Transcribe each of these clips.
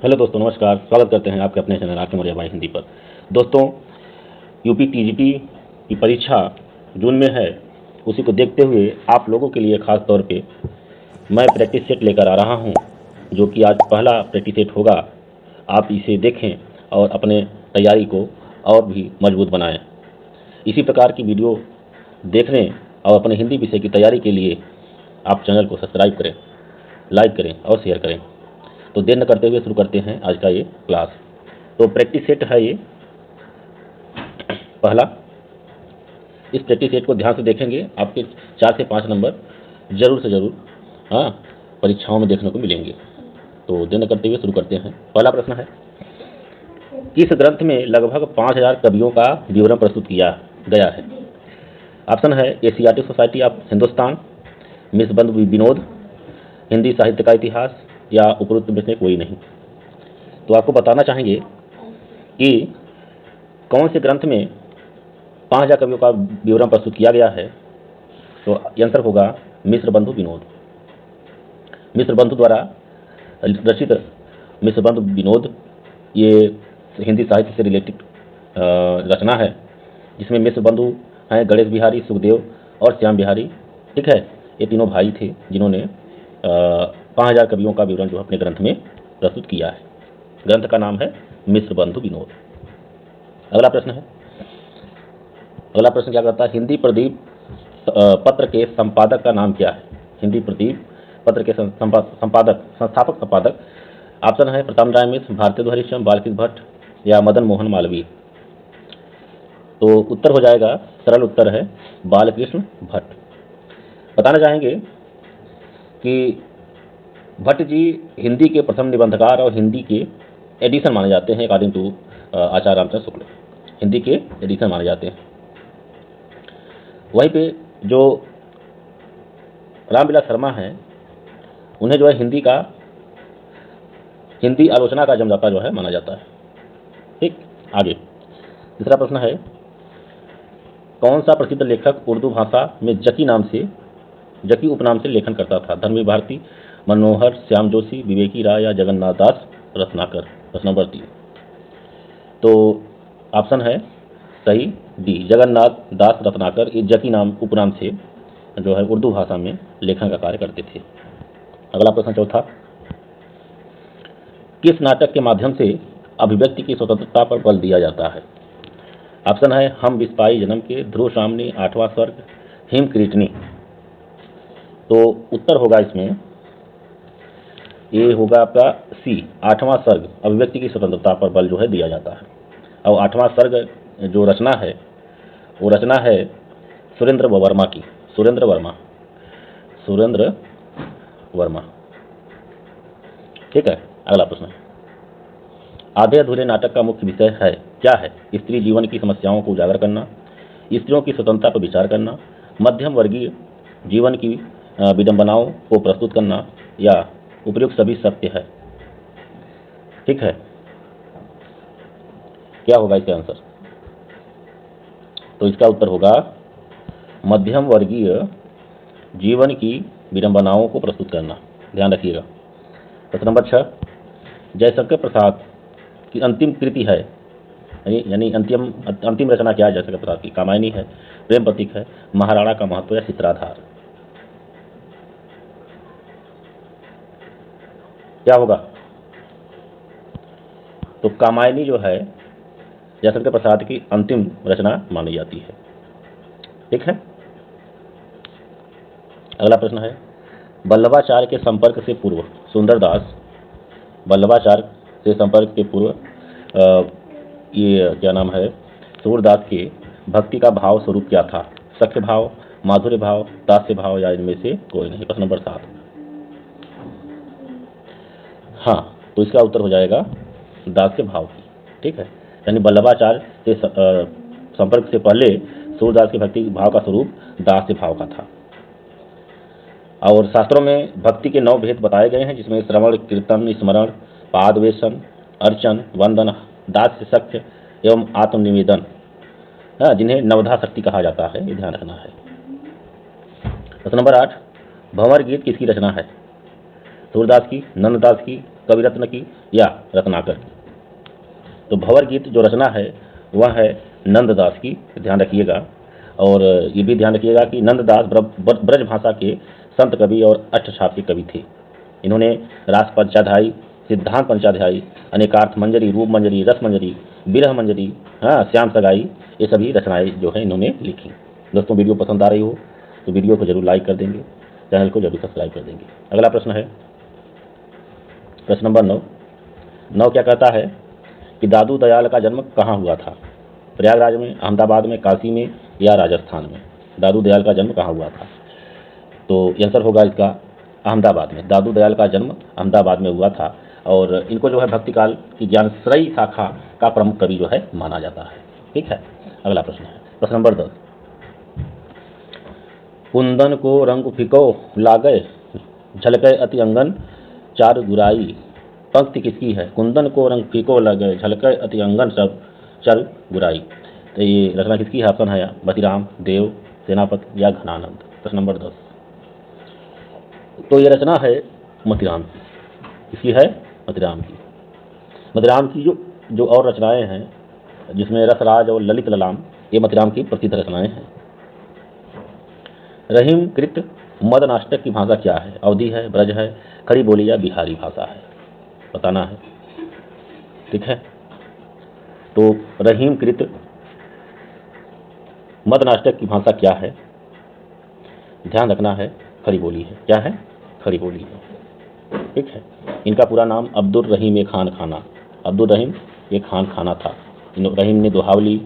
Hello दोस्तों, नमस्कार। स्वागत करते हैं आपके अपने चैनल आपके मौर्य भाई हिंदी पर। दोस्तों, यूपी टीजीटी की परीक्षा जून में है। उसी को देखते हुए आप लोगों के लिए खास तौर पे मैं प्रैक्टिस सेट लेकर आ रहा हूं, जो कि आज पहला प्रैक्टिस सेट होगा। आप इसे देखें और अपने तैयारी को और भी मजबूत बनाएं। इसी प्रकार की वीडियो देखने और अपने हिंदी विषय की तैयारी के लिए आप चैनल को सब्सक्राइब करें, लाइक करें और शेयर करें। तो देर न करते हुए शुरू करते हैं आज का ये क्लास। तो प्रैक्टिस सेट है ये पहला। इस प्रैक्टिस सेट को ध्यान से देखेंगे, आपके 4 से 5 नंबर जरूर से जरूर हाँ परीक्षाओं में देखने को मिलेंगे। तो देर न करते हुए शुरू करते हैं। पहला प्रश्न है, किस ग्रंथ में लगभग 5000 कवियों का विवरण प्रस्तुत किया गया है? ऑप्शन है Asiatic society of Hindustan, miss बंधु विनोद, हिंदी साहित्य का इतिहास, या उपरोक्त में से कोई नहीं। तो आपको बताना चाहेंगे कि कौन से ग्रंथ में 5000 कवियों का विवरण प्रस्तुत किया गया है। तो आंसर होगा मिश्र बंधु विनोद। मिश्र बंधु द्वारा रचित मिश्र बंधु विनोद ये हिंदी साहित्य से रिलेटेड रचना है, जिसमें मिश्र बंधु हैं गणेश बिहारी, सुखदेव और श्याम बिहारी। ठीक है, ये तीनों भाई थे जिन्होंने 5000 कवियों का विवरण जो अपने ग्रंथ में प्रस्तुत किया है। ग्रंथ का नाम है मिश्र बंधु विनोद। अगला प्रश्न है, अगला प्रश्न क्या करता है, हिंदी प्रदीप पत्र के संपादक का नाम क्या है? हिंदी प्रदीप पत्र के संपादक, संस्थापक संपादक। ऑप्शन है प्रताप राय मिश्र, भारतेंदु हरिश्चंद्र, बालकृष्ण भट्ट या मदन मोहन मालवीय। तो उत्तर हो जाएगा, सरल उत्तर है बालकृष्ण भट्ट। बताना चाहेंगे कि भट्ट जी हिंदी के प्रथम निबंधकार और हिंदी के एडिशन माने जाते हैं। अकॉर्डिंग टू आचार्य रामचंद्र शुक्ल, हिंदी के एडिशन माने जाते हैं। वहीं पे जो रामविलास शर्मा हैं, उन्हें जो है हिंदी आलोचना का जन्मदाता जो है माना जाता है। ठीक, आगे तीसरा प्रश्न है, कौन सा प्रसिद्ध लेखक उर्दू भाषा में जकी उपनाम से लेखन करता था? धर्मवीर भारती, मनोहर श्याम जोशी, विवेकी राय या जगन्नाथ दास रत्नाकर। प्रश्न नंबर 3। तो ऑप्शन है सही डी, जगन्नाथ दास रत्नाकर। ये जकी नाम उपनाम से जो है उर्दू भाषा में लेखन का कार्य करते थे। अगला प्रश्न चौथा, किस नाटक के माध्यम से अभिव्यक्ति की स्वतंत्रता पर बल दिया जाता है? ऑप्शन है हम बिस्पाई जन्म के, ध्रुव सामनी, आठवां स्वर्ग, हिम क्रीटनी। तो उत्तर होगा इसमें, ये होगा आपका सी, आठवां स्वर्ग। अभिव्यक्ति की स्वतंत्रता पर बल जो है दिया जाता है। और आठवां स्वर्ग जो रचना है वो रचना है सुरेंद्र वर्मा की। सुरेंद्र वर्मा। ठीक है, अगला प्रश्न है, आधे अधूरे नाटक का मुख्य विषय है क्या है? स्त्री जीवन की समस्याओं को उजागर करना, स्त्रियों की स्वतंत्रता पर विचार करना, मध्यम वर्गीय जीवन की विडंबनाओं को प्रस्तुत करना, या उपयुक्त सभी सत्य है। ठीक है, क्या होगा इसका आंसर? तो इसका उत्तर होगा मध्यम वर्गीय जीवन की विडंबनाओं को प्रस्तुत करना। ध्यान रखिएगा। प्रश्न नंबर 6, जयशंकर प्रसाद की अंतिम कृति है, यानी अंतिम रचना क्या है जयशंकर प्रसाद की? कामायनी है, प्रेम प्रतीक है, महाराणा का महत्व या चित्राधार। क्या होगा? तो कामायनी जो है जयशंकर प्रसाद की अंतिम रचना मानी जाती है। ठीक है, अगला प्रश्न है, वल्लभाचार्य के संपर्क से पूर्व सुंदरदास, वल्लभाचार्य से संपर्क के पूर्व ये क्या नाम है, सूरदास के भक्ति का भाव स्वरूप क्या था? सख्य भाव, माधुर्य भाव, दास्य भाव, या इनमें से कोई नहीं। प्रश्न नंबर 7। हाँ, तो इसका उत्तर हो जाएगा दास्य भाव की। ठीक है, यानी वल्लभाचार्य से संपर्क से पहले सूरदास के भक्ति भाव का स्वरूप दास्य भाव का था। और शास्त्रों में भक्ति के 9 भेद बताए गए हैं, जिसमें श्रवण, कीर्तन, स्मरण, पादवेशन, अर्चन, वंदन, दास्य, सख्य एवं आत्मनिवेदन, जिन्हें नवधा शक्ति कहा जाता है, ये ध्यान रखना है। प्रश्न नंबर 8, भंवर गीत किसकी रचना है? सूरदास की, नंददास की, कविरत्न की या रत्नाकर की? तो भंवर गीत जो रचना है वह है नंददास की, ध्यान रखिएगा। और ये भी ध्यान रखिएगा कि नंददास ब्रज भाषा के संत कवि और अष्टछाप के कवि थे। इन्होंने रास पंचाध्यायी, सिद्धांत पंचाध्यायी, अनेकार्थ मंजरी, रूप मंजरी, रस मंजरी, विरह मंजरी, हाँ, श्याम सगाई, ये सभी रचनाएं जो है इन्होंने लिखी। दोस्तों, वीडियो पसंद आ रही हो तो वीडियो को जरूर लाइक कर देंगे, चैनल को जरूर सब्सक्राइब कर देंगे। अगला प्रश्न है प्रश्न नंबर 9 क्या कहता है कि दादू दयाल का जन्म कहाँ हुआ था? प्रयागराज में, अहमदाबाद में, काशी में या राजस्थान में? दादू दयाल का जन्म कहाँ हुआ था? तो आंसर होगा इसका अहमदाबाद में। दादू दयाल का जन्म अहमदाबाद में हुआ था और इनको जो है भक्तिकाल की ज्ञानश्रयी शाखा का प्रमुख कवि जो है माना जाता है। ठीक है, अगला प्रश्न है प्रश्न नंबर 10। कुंदन को रंग फिको लागे, झलके अति अंगन चार गुराई। पंक्ति किसकी है? कुंदन को रंग फीको लगे, झलके अति अंगन सब चर गुराई। तो ये रचना किसकी है? ऑप्शन है मतिराम, देव, सेनापति या घनानंद। प्रश्न नंबर 10। तो ये रचना है मतिराम की। किसकी है? मतिराम की। मतिराम की जो और रचनाएं हैं जिसमें रसराज और ललित ललाम, ये मतिराम की प्रसिद्ध रचनाएं हैं। रहीम कृत मदनाष्टक की भाषा क्या है? अवधी है, ब्रज है, खड़ी बोली या बिहारी भाषा है? बताना है। ठीक है, तो रहीम कृत मदनाष्टक की भाषा क्या है? ध्यान रखना है, खड़ी बोली है। क्या है? खड़ी बोली है। ठीक है, इनका पूरा नाम अब्दुल रहीम खान खाना, अब्दुल रहीम ये खान खाना था। रहीम ने दोहावली,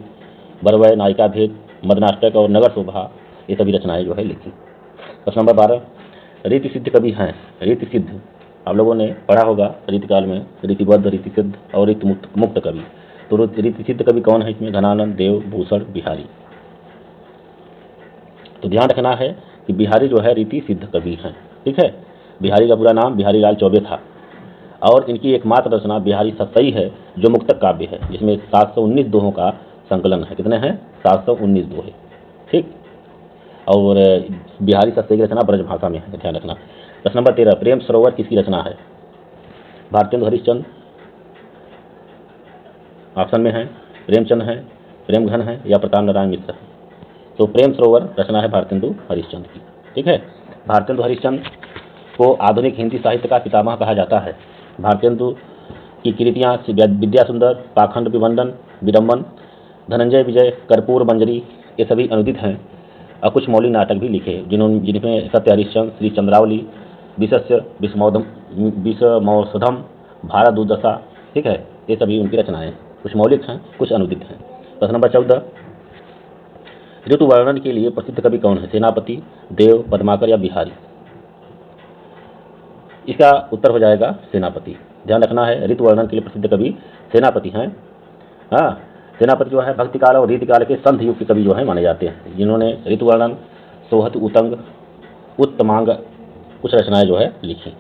बरवय, नायिका भेद, मदनाष्टक और नगर शोभा ये सभी रचनाएं जो है लिखी। प्रश्न नंबर 12। रीति सिद्ध कवि हैं। रीति सिद्ध आप लोगों ने पढ़ा होगा रीतिकाल में, रीतिबद्ध, रीति सिद्ध और रीति मुक्त कवि। तो रीति सिद्ध कवि कौन है इसमें? घनानंद, देव, भूषण, बिहारी। तो ध्यान रखना है कि बिहारी जो है रीति सिद्ध कवि हैं। ठीक है, बिहारी का पूरा नाम बिहारी लाल चौबे था और इनकी एकमात्र रचना बिहारी सतसई है जो मुक्तक काव्य है, जिसमें 719 दोहों का संकलन है। कितने हैं? 719 दोहे। ठीक, और बिहारी सतसई की रचना ब्रज भाषा में है, ध्यान रखना। प्रश्न नंबर 13। प्रेम सरोवर किसकी रचना है? भारतेंदु हरिश्चंद्र ऑप्शन में है, प्रेमचंद है, प्रेमघन है या प्रताप नारायण मिश्र है? तो प्रेम सरोवर रचना है भारतेंदु हरिश्चंद्र की। ठीक है, भारतेंदु हरिश्चंद्र को आधुनिक हिंदी साहित्य का पितामह कहा जाता है। भारतेंदु की कृतियाँ विद्या सुंदर, पाखंड विवंदन, विडम्बन, धनंजय विजय, कर्पूर मंजरी ये सभी अनुदित हैं और कुछ मौलिक नाटक भी लिखे जिनमें सत्य हरिश्चंद्र, श्री चंद्रावली, विशस्य विषमौषधम, भारत दुर्दशा। ठीक है, ये सभी उनकी रचनाएं हैं। कुछ मौलिक हैं, कुछ अनुदित हैं। प्रश्न नंबर 14। ऋतु वर्णन के लिए प्रसिद्ध कवि कौन है? सेनापति, देव, पद्माकर या बिहारी? इसका उत्तर हो जाएगा सेनापति। ध्यान रखना है, ऋतु वर्णन के लिए प्रसिद्ध कवि सेनापति हैं। हाँ, सेनापति जो है भक्तिकाल और रीतिकाल के संध युग के कवि जो है माने जाते हैं, जिन्होंने ऋतु वर्णन, सोहत, उतंग, उत्तमांग कुछ रचनाएं जो है लिखी।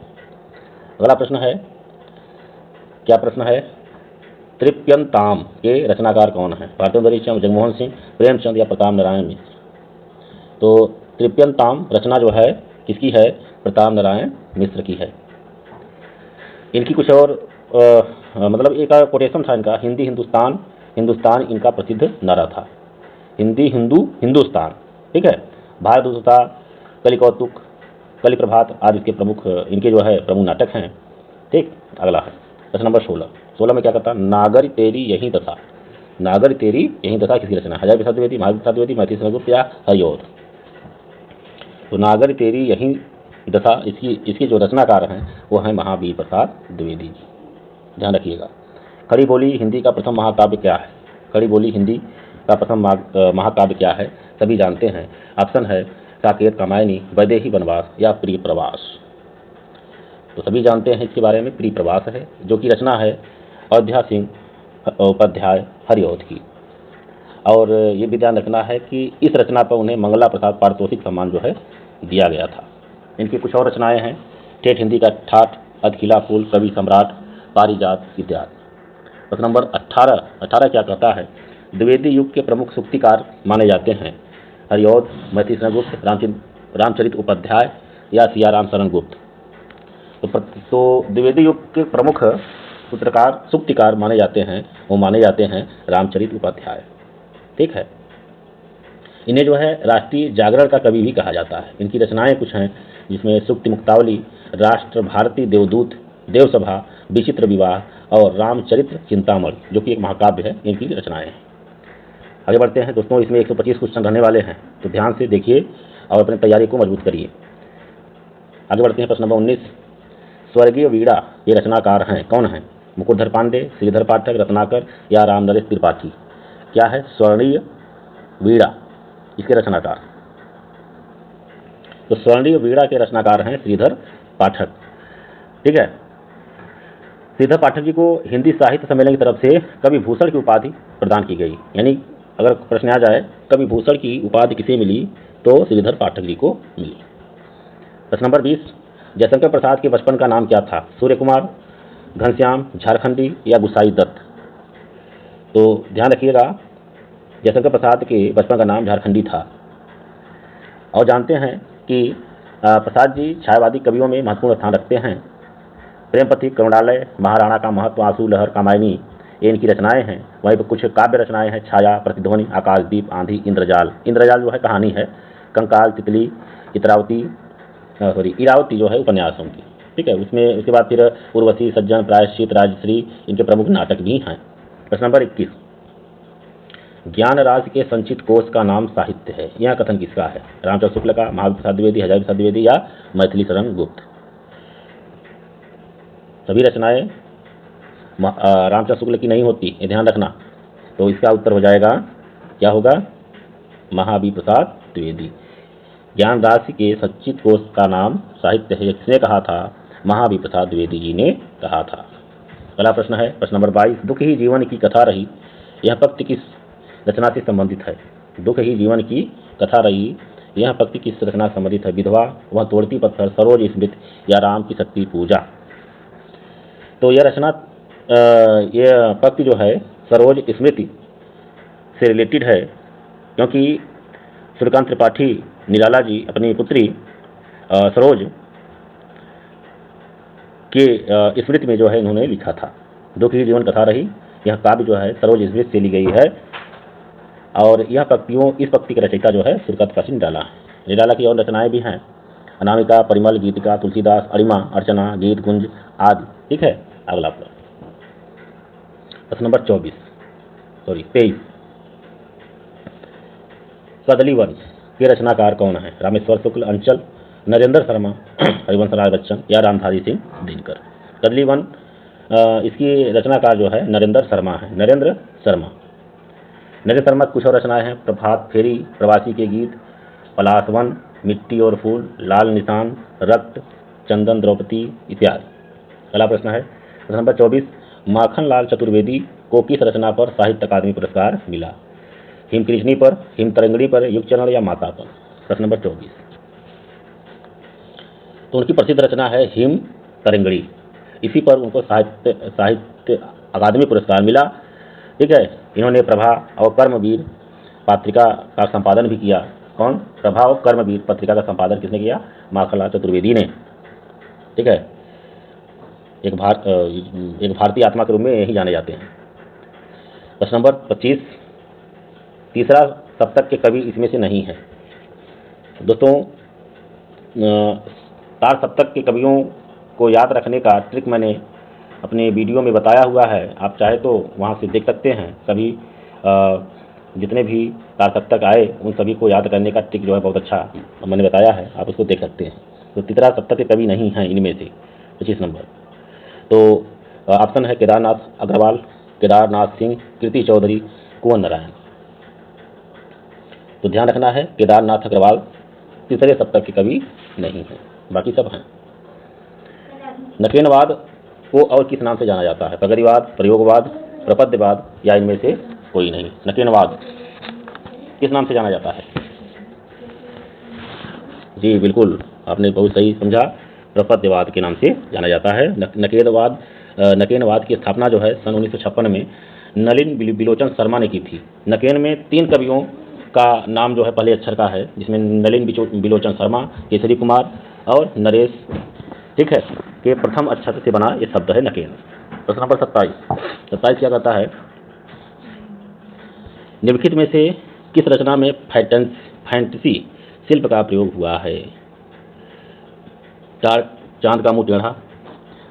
अगला प्रश्न है, क्या प्रश्न है? तृप्यंताम के रचनाकार कौन है? भारतेंदु हरिश्चंद्र, जगमोहन सिंह, प्रेमचंद या प्रताप नारायण मिश्र? तो तृप्यंताम रचना जो है किसकी है? प्रताप नारायण मिश्र की है। इनकी कुछ और मतलब एक कोटेशन था इनका, हिंदी हिंदुस्तान, हिंदुस्तान इनका प्रसिद्ध नारा था। हिंदी हिंदू हिंदुस्तान। ठीक है, भारत दुर्दशा, कलि कौतुक, कलि प्रभात आदि इसके प्रमुख इनके जो है प्रमुख नाटक हैं। ठीक, अगला है प्रश्न नंबर 16 में क्या कहता? नागर तेरी यही दशा। नागर तेरी यही दशा किसकी रचना? हजार प्रसाद द्विवेदी, महावीर प्रसाद द्विवेदी, मैथिली चंद्रगुप्त या हरिऔध? तो नागर तेरी यही दशा इसकी जो रचनाकार हैं वो हैं महावीर प्रसाद द्विवेदी जी। ध्यान रखिएगा। खड़ी बोली हिंदी का प्रथम महाकाव्य क्या है? खड़ी बोली हिंदी का प्रथम महाकाव्य क्या है? सभी जानते हैं। ऑप्शन है साकेत, कामायनी, वैदेही वनवास या प्रिय प्रवास। तो सभी जानते हैं इसके बारे में। प्रिय प्रवास है जो कि रचना है अयोध्या सिंह उपाध्याय हरिऔध की। और ये भी ध्यान रखना है कि इस रचना पर उन्हें मंगला प्रसाद पारितोषिक सम्मान जो है दिया गया था। इनकी कुछ और रचनाएं हैं, ठेठ हिंदी का ठाठ, अधकिला फूल, कवि सम्राट, पारिजात इत्यादि। प्रश्न नंबर 18 क्या कहता है? द्विवेदी युग के प्रमुख सूक्तिकार माने जाते हैं हरिऔध, मैथिली चंद्रगुप्त, रामचरित उपाध्याय या सियाराम शरण गुप्त? तो द्विवेदी युग के प्रमुख सूत्रकार सूक्तिकार माने जाते हैं, वो माने जाते हैं रामचरित उपाध्याय। ठीक है, इन्हें जो है राष्ट्रीय जागरण का कवि भी कहा जाता है। इनकी रचनाएं कुछ हैं, जिसमें सूक्ति मुक्तावली, राष्ट्र भारती, देवदूत, देवसभा, विचित्र विवाह और रामचरित्र चिंतामणि, जो कि एक महाकाव्य है, इनकी रचनाएं हैं। आगे बढ़ते हैं दोस्तों, इसमें 125 क्वेश्चन रहने वाले हैं, तो ध्यान से देखिए और अपनी तैयारी को मजबूत करिए। आगे बढ़ते हैं, प्रश्न नंबर 19। स्वर्गीय वीणा ये रचनाकार हैं, कौन हैं? मुकुटधर पांडे, श्रीधर पाठक, रत्नाकर या राम नरेश त्रिपाठी? क्या है स्वर्णीय वीणा, इसके रचनाकार? तो स्वर्णीय वीणा के रचनाकार हैं श्रीधर पाठक। ठीक है, श्रीधर पाठक जी को हिंदी साहित्य सम्मेलन की तरफ से कवि भूषण की उपाधि प्रदान की गई। यानी अगर प्रश्न आ जाए कवि भूषण की उपाधि किसे मिली, तो श्रीधर पाठक जी को मिली। प्रश्न नंबर 20। जयशंकर प्रसाद के बचपन का नाम क्या था? सूर्य कुमार, घनश्याम, झारखंडी या गुसाई दत्त? तो ध्यान रखिएगा, जयशंकर प्रसाद के बचपन का नाम झारखंडी था। और जानते हैं कि प्रसाद जी छायावादी कवियों में महत्वपूर्ण स्थान रखते हैं। प्रेम पथिक, करुणालय, महाराणा का महत्व, आंसू लहर, कामायनी, ये इनकी रचनाएं हैं। वहीं पर कुछ काव्य रचनाएं हैं, छाया, प्रतिध्वनि, आकाशदीप, आंधी, इंद्रजाल। इंद्रजाल जो है कहानी है, कंकाल, तितली, इरावती जो है उपन्यास उनकी। ठीक है, उसमें उसके बाद फिर उर्वशी, सज्जन, प्रायश्चित, राजश्री इनके प्रमुख नाटक भी हैं। प्रश्न नंबर 21। ज्ञान राज के संचित कोश का नाम साहित्य है, यह कथन किसका है? रामचंद्र शुक्ल का, महावीर प्रसाद द्विवेदी, हजारी प्रसाद द्विवेदी या मैथिली शरण गुप्त? सभी रचनाएं रामचंद्र शुक्ल की नहीं होती, ये ध्यान रखना। तो इसका उत्तर हो जाएगा, क्या होगा? महावीर प्रसाद द्विवेदी। ज्ञान राशि के संचित कोश का नाम साहित्य है, किसने कहा था? महावीर प्रसाद द्विवेदी जी ने कहा था। अगला प्रश्न है प्रश्न नंबर 22। दुख ही जीवन की कथा रही, यह पंक्ति किस रचना से संबंधित है? दुख ही जीवन की कथा रही, यह पंक्ति किस रचना से संबंधित है? विधवा, वह तोड़ती पत्थर, सरोज स्मृति या राम की शक्ति पूजा? तो यह रचना यह पंक्ति जो है सरोज स्मृति से रिलेटेड है, क्योंकि सूर्यकांत त्रिपाठी निराला जी अपनी पुत्री सरोज के स्मृति में जो है इन्होंने लिखा था। दुख ही जीवन कथा रही, यह काव्य जो है सरोज स्मृति से ली गई है। और यह इस पंक्ति का रचयिता जो है सूर्यकांत त्रिपाठी निराला है। निराला की और रचनाएं भी हैं, अनामिका, परिमल, गीतिका, तुलसीदास, अरिमा, अर्चना, गीत गुंज आदि। ठीक है, अगला प्रश्न नंबर 23। कदली वन के रचनाकार कौन है? रामेश्वर शुक्ल, अंचल, नरेंद्र शर्मा, हरिवंश राय बच्चन या रामधारी सिंह दिनकर? कदली वन इसकी रचनाकार जो है नरेंद्र शर्मा है। नरेंद्र शर्मा की कुछ और रचनाएं हैं, प्रभात फेरी, प्रवासी के गीत, पलासवन, मिट्टी और फूल, लाल निशान, रक्त, चंदन, द्रौपदी इत्यादि। अगला प्रश्न है प्रश्न नंबर 24। माखनलाल चतुर्वेदी को किस रचना पर साहित्य अकादमी पुरस्कार मिला? हिमकृष्णी पर, हिमतरंगिणी पर, युगचरण या माता पर? प्रश्न नंबर 24। तो उनकी प्रसिद्ध रचना है हिमतरंगिणी, इसी पर उनको साहित्य अकादमी पुरस्कार मिला। ठीक है, इन्होंने प्रभा और कर्मवीर पत्रिका का संपादन भी किया। कौन? प्रभा और कर्मवीर पत्रिका का संपादन किसने किया? माखनलाल चतुर्वेदी ने। ठीक है, एक भारतीय आत्मा के रूप में यही जाने जाते हैं। प्रश्न नंबर 25। तीसरा सप्तक के कवि इसमें से नहीं है। दोस्तों, चार सप्तक के कवियों को याद रखने का ट्रिक मैंने अपने वीडियो में बताया हुआ है, आप चाहे तो वहाँ से देख सकते हैं। सभी जितने भी चार सप्तक आए उन सभी को याद करने का ट्रिक जो है बहुत अच्छा मैंने बताया है, आप उसको देख सकते हैं। तो तीसरा सप्तक के कवि नहीं हैं इनमें से। 25 नंबर तो ऑप्शन है केदारनाथ अग्रवाल, केदारनाथ सिंह, कीर्ति चौधरी, कुंवर नारायण। तो ध्यान रखना है, केदारनाथ अग्रवाल तीसरे सप्तक के कवि नहीं हैं, बाकी सब हैं। नकेनवाद को और किस नाम से जाना जाता है? पगरीवाद, प्रयोगवाद, प्रपद्यवाद या इनमें से कोई नहीं? नकेनवाद किस नाम से जाना जाता है? जी बिल्कुल, आपने बहुत सही समझा, प्रपद्यवाद के नाम से जाना जाता है। नकेनवाद की स्थापना जो है सन 1956 में नलिन बिलोचन शर्मा ने की थी। नकेन में 3 कवियों का नाम जो है पहले अक्षर का है, जिसमें नलिन बिलोचन शर्मा, केसरी कुमार और नरेश। ठीक है, के प्रथम अक्षर से बना ये शब्द है नकेल। प्रश्न नंबर 27 क्या कहता है, निम्नलिखित में से किस रचना में फैंटेसी शिल्प का प्रयोग हुआ है? चांद का मुंह टेढ़ा,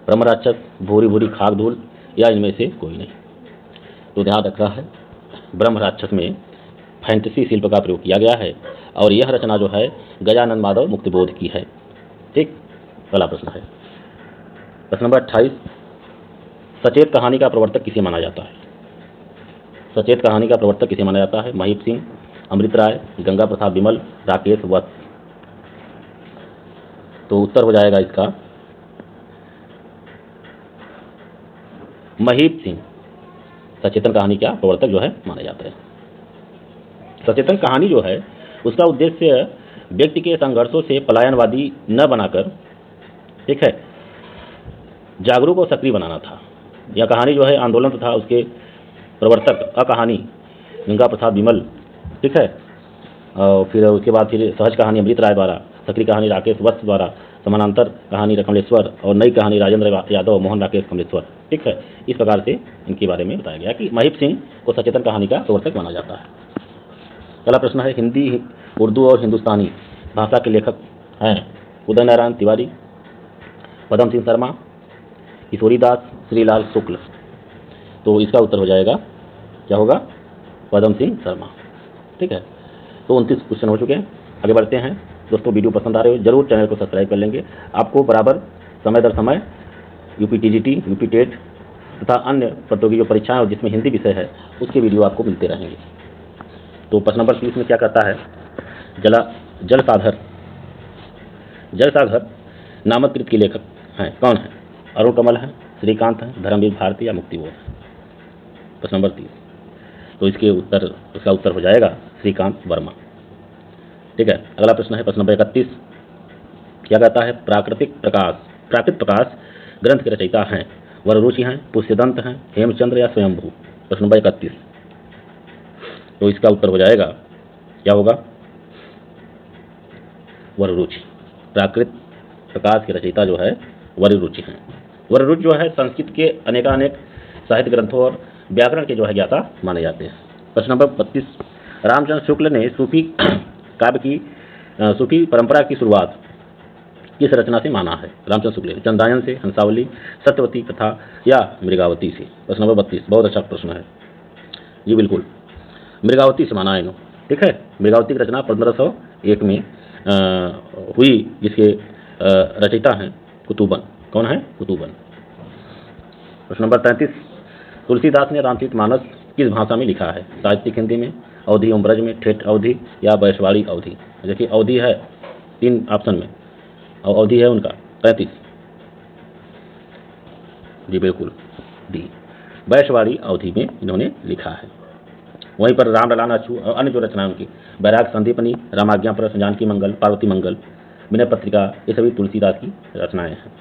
ब्रह्म राक्षस, भूरी भूरी खाक धूल, या इनमें से कोई नहीं। तो ध्यान रखना है, ब्रह्म राक्षस में फैंटेसी शिल्प का प्रयोग किया गया है और यह रचना जो है गजानन माधव मुक्तिबोध की है। ठीक, पहला प्रश्न है। प्रश्न नंबर 28, सचेत कहानी का प्रवर्तक किसे माना जाता है? सचेत कहानी का प्रवर्तक किसे माना जाता है? महीप सिंह, अमृत राय, गंगा प्रसाद बिमल, राकेश वत्स। तो उत्तर हो जाएगा इसका महीप सिंह सचेतन कहानी का प्रवर्तक जो है माने जाते हैं। सचेतन कहानी जो है उसका उद्देश्य व्यक्ति के संघर्षों से पलायनवादी न बनाकर, ठीक है, जागरूक और सक्रिय बनाना था। यह कहानी जो है आंदोलन तथा उसके प्रवर्तक कहानी गंगा प्रसाद बिमल, ठीक है, और फिर उसके बाद फिर सहज कहानी अमृत राय द्वारा, सक्रिय कहानी राकेश वत्स द्वारा, समानांतर कहानी कमलेश्वर और नई कहानी राजेंद्र यादव, मोहन राकेश कमलेश्वर। ठीक है, इस प्रकार से इनके बारे में बताया गया कि महीप सिंह को सचेतन कहानी का प्रवर्तक माना जाता है। पहला प्रश्न है, हिंदी, उर्दू और हिंदुस्तानी भाषा के लेखक हैं उदय नारायण तिवारी, पदम सिंह शर्मा, किशोरी दास, श्रीलाल शुक्ल। तो इसका उत्तर हो जाएगा, क्या होगा? पदम सिंह शर्मा। ठीक है, तो 29 क्वेश्चन हो चुके हैं। आगे बढ़ते हैं। दोस्तों, वीडियो पसंद आ रहे हो जरूर चैनल को सब्सक्राइब कर लेंगे। आपको बराबर समय दर समय यूपी टीजीटी, यूपी टेट तथा अन्य प्रतियोगी जो परीक्षाएं और जिसमें हिंदी विषय है उसके वीडियो आपको मिलते रहेंगे। तो प्रश्न नंबर 30 में क्या कहता है, जलसाघर नामक कृत के लेखक हैं, कौन है? अरुण कमल है, श्रीकांत है, धर्मवीर भारती या मुक्तिबोध है? प्रश्न नंबर 30, तो इसका उत्तर हो जाएगा श्रीकांत वर्मा। ठीक है, अगला प्रश्न है प्रश्न नंबर 31, क्या कहता है? प्राकृत प्रकाश ग्रंथ के रचयिता हैं वररुचि हैं, पुष्यदंत हैं, हेमचंद्र या स्वयंभू? प्रश्न नंबर 31, तो इसका उत्तर हो जाएगा, क्या होगा? वररुचि। प्राकृत प्रकाश के रचयिता जो है वररुचि हैं। वररुचि जो है संस्कृत के अनेकानेक साहित्य ग्रंथों और व्याकरण के जो है ज्ञाता माने जाते हैं। प्रश्न नंबर 32, रामचंद्र शुक्ल ने सूफी परंपरा की शुरुआत किस रचना से माना है? रामचंद्र शुक्ल ने चंदायन से, हंसावली, सत्यवती कथा या मृगावती से? प्रश्न नंबर 32 बहुत अच्छा प्रश्न है जी, बिल्कुल मृगावती से माना है इन्हों। ठीक है, मृगावती की रचना 1501 में हुई, जिसके रचयिता हैं कुतुबन। कौन है? कुतुबन। प्रश्न नंबर 33, तुलसीदास ने रामचरितमानस किस भाषा में लिखा है? साहित्यिक हिंदी में, अवधी एवं ब्रज में, ठेठ अवधी या वैशवाड़ी अवधी? देखिए, अवधी है 3 ऑप्शन में और अवधी है उनका 35 जी, बिल्कुल डी, वैशवाड़ी अवधी में इन्होंने लिखा है। वहीं पर राम ललाना अछू और अन्य जो रचनाएं उनकी, बैराग संदीपनी, रामाज्ञा पर, जानकी मंगल, पार्वती मंगल, विनय पत्रिका, ये सभी तुलसीदास की रचनाएं हैं।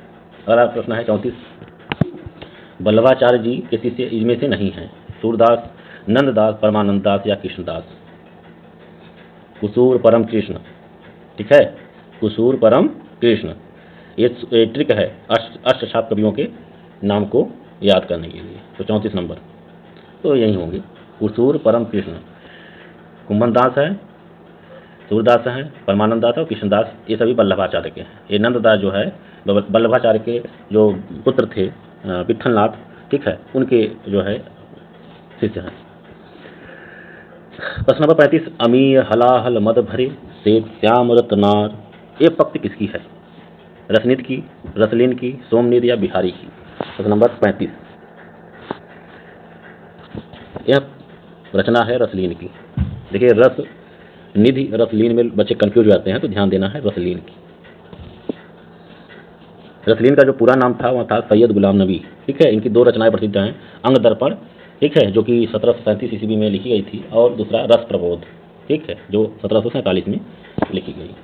अगला प्रश्न है 34, वल्लभाचार्य जी के शिष्य इनमें से नहीं हैं? सूरदास, नंददास, परमानंद दास या कृष्णदास? कुसूर परम कृष्ण। ठीक है, कुसूर परम कृष्ण। ये ट्रिक है अष्टछाप कवियों के नाम को याद करने के लिए। तो 34 नंबर तो यही होंगे, कुसूर परम कृष्ण। कुंभन दास है, सूरदास हैं, परमानंद दास और कृष्णदास, ये सभी वल्लभाचार्य के हैं। ये नंददास जो है वल्लभाचार्य के जो पुत्र थे विठलनाथ, ठीक है, उनके जो है शिष्य हैं। प्रश्न नंबर 35, अमीय हलाहल मद भरे श्वेत श्याम रत्नार, ये पंक्ति किसकी है? रसनिध की, रसलीन की, सोमनिध या बिहारी की? प्रश्न नंबर 35, यह रचना है रसलीन की। देखिए, रस निधि रसलीन में बच्चे कंफ्यूज हो जाते हैं, तो ध्यान देना है रसलीन की। रसलीन का जो पूरा नाम था वह था सैयद गुलाम नबी। ठीक है, इनकी 2 रचनाएं प्रसिद्ध हैं, अंग दर्पण, ठीक है, जो कि 1737 ईस्वी में लिखी गई थी, और दूसरा रस प्रबोध, ठीक है, जो 1747 में लिखी गई।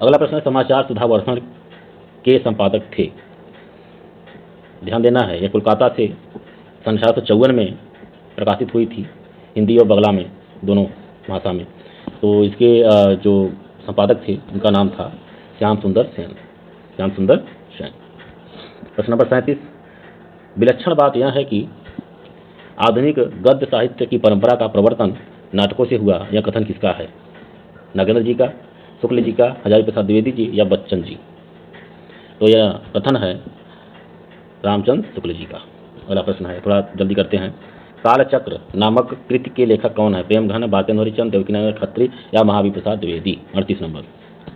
अगला प्रश्न, समाचार सुधावर्षण के संपादक थे? ध्यान देना है, यह कोलकाता से 1754 में प्रकाशित हुई थी, हिंदी और बंगला में, दोनों भाषा में। तो इसके जो संपादक थे उनका नाम था श्याम सुंदर सेन। प्रश्न नंबर 37, विलक्षण बात यह है कि आधुनिक गद्य साहित्य की परंपरा का प्रवर्तन नाटकों से हुआ, यह कथन किसका है? नागेंद्र जी का, शुक्ल जी का, हजारी प्रसाद द्विवेदी जी या बच्चन जी? तो यह कथन है रामचंद्र शुक्ल जी का। अगला प्रश्न है, थोड़ा जल्दी करते हैं। कालचक्र नामक कृति के लेखक कौन है? प्रेमघन, भारतेंदु हरिश्चंद्र, देवकीनंदन खत्री या महावीर प्रसाद द्विवेदी? 38 नंबर।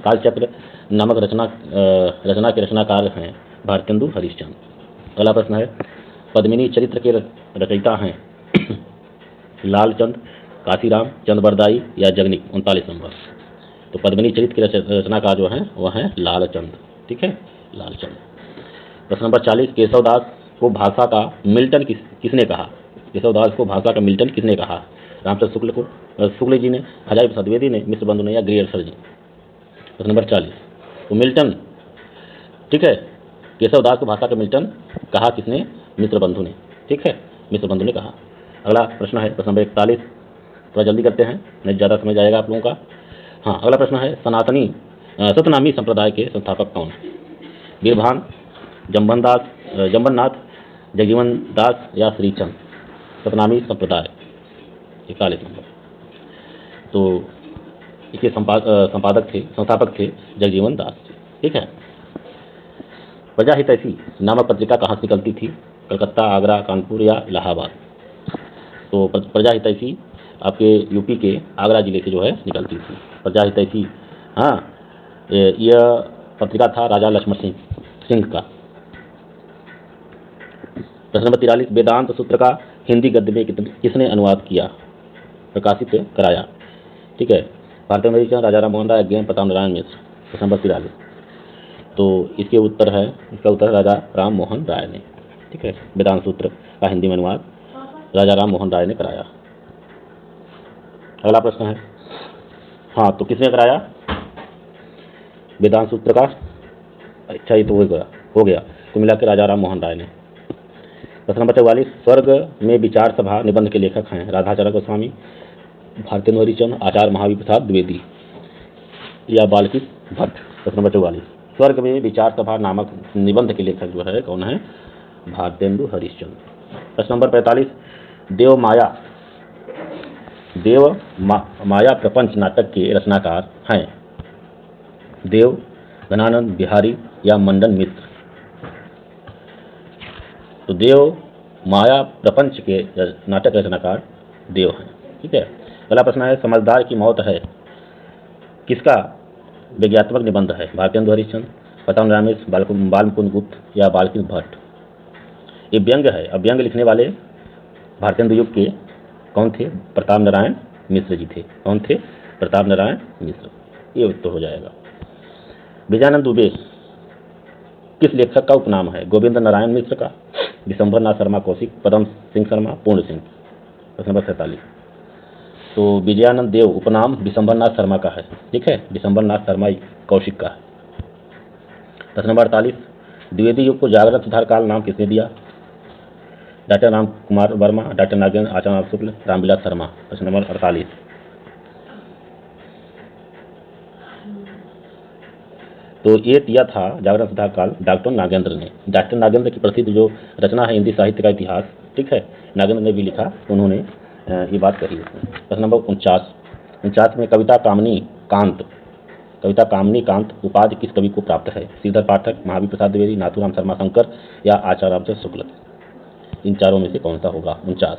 कालचक्र नामक रचना के रचनाकार हैं भारतेंदु हरिश्चंद्र। अगला प्रश्न है, पद्मिनी चरित्र के रचयिता हैं लालचंद, काशीराम, चंद्रबरदाई या जगनिक? 39 नंबर। तो पद्मिनी चरित्र के रचनाकार जो हैं वह हैं लालचंद। ठीक है, लालचंद। प्रश्न नंबर 40, केशवदास को भाषा का मिल्टन किसने कहा? केशवदास को भाषा का मिल्टन किसने कहा? रामचंद्र शुक्ल जी ने, हजारी प्रसाद द्विवेदी ने, मिश्र बंधु ने या ग्रियर्सर जी? प्रश्न नंबर 40, तो मिल्टन, ठीक है, केशवदास को भाषा का मिल्टन कहा किसने? मिश्र बंधु ने। ठीक है, मिश्र बंधु ने कहा। अगला प्रश्न है प्रश्न नंबर 41, थोड़ा जल्दी करते हैं, नहीं ज़्यादा समय जाएगा आप लोगों का। हाँ, अगला प्रश्न है, सतनामी संप्रदाय के संस्थापक कौन? वीरभान, जम्बननाथ, जगजीवन दास या श्रीचंद? सतनामी संप्रदाय 41 नंबर। तो इसके संस्थापक थे जगजीवन दास जी। ठीक है। प्रजाहितैषी नामक पत्रिका कहाँ से निकलती थी? कलकत्ता, आगरा, कानपुर या इलाहाबाद? तो प्रजाहितैषी आपके यूपी के आगरा जिले से जो है निकलती थी प्रजाहितैषी। हाँ, यह पत्रिका था राजा लक्ष्मण सिंह का। प्रश्न नंबर 43, वेदांत सूत्र का हिंदी गद्य में किसने अनुवाद किया, प्रकाशित कराया? ठीक है, भारतेंदु हरिश्चंद्र, राजा राम मोहन राय, ज्ञान प्रताप नारायण मिश्र? प्रश्न नंबर 43, तो इसका उत्तर राजा राम मोहन राय ने। ठीक है, वेदांत सूत्र का हिंदी में अनुवाद राजा राम मोहन राय ने कराया। अगला प्रश्न है, हाँ, तो किसने कराया वेदांत सूत्र का? अच्छा, ये तो हो गया तो मिला के राजा राम मोहन राय ने। प्रश्न नंबर 44, स्वर्ग में विचार सभा निबंध के लेखक हैं राधाचरण गोस्वामी, भारतेंदु हरिश्चंद्र, आचार्य महावीर प्रसाद द्विवेदी या बालकृष्ण भट्ट? प्रश्न नंबर 44, स्वर्ग में विचार सभा नामक निबंध के लेखक जो है कौन है? भारतेंदु हरिश्चंद्र। प्रश्न नंबर 45, देव माया प्रपंच नाटक के रचनाकार हैं देव, घनानंद, बिहारी या मंडन मिश्र? तो देव माया प्रपंच के नाटक रचनाकार देव हैं। ठीक है। अगला प्रश्न है, समझदार की मौत है किसका व्यंग्यात्मक निबंध है? भारतेंदु हरिश्चंद्र, प्रताप नारायण मिश्र, बालमुकुंद गुप्त या बालकृष्ण भट्ट? ये व्यंग्य है। अब व्यंग्य लिखने वाले भारतेंदु युग के कौन थे? प्रताप नारायण मिश्र जी थे। कौन थे? प्रताप नारायण मिश्र। ये उत्तर हो जाएगा। विजयानंद दुबे किस लेखक का उपनाम है? गोविंद नारायण मिश्र का, विशंभर नाथ शर्मा कौशिक, पदम सिंह शर्मा, पूर्ण सिंह? प्रश्न नंबर 47, तो विजयानंद देव उपनाम विशंभर नाथ शर्मा का है। ठीक है, विशंभर नाथ शर्मा कौशिक का है। प्रश्न नंबर 48, द्विवेदी युग को जागरण सुधार काल नाम किसने दिया? डॉक्टर राम कुमार वर्मा, डॉक्टर नागेंद्र, आचार्य शुक्ल, रामविलास शर्मा? प्रश्न नंबर 48, तो ये दिया था जागरण सुधार काल डॉक्टर नागेंद्र ने। डॉक्टर नागेंद्र की प्रसिद्ध जो रचना है हिंदी साहित्य का इतिहास, ठीक है, नागेंद्र ने भी लिखा, उन्होंने ये बात कही उसमें। प्रश्न नंबर 49 में कविता कामनी कांत उपाधि किस कवि को प्राप्त है? श्रीधर पाठक, महावीर प्रसाद द्विवेदी, नाथूराम शर्मा शंकर या आचार्य रामचंद्र शुक्ल? इन चारों में से कौन सा होगा? 49,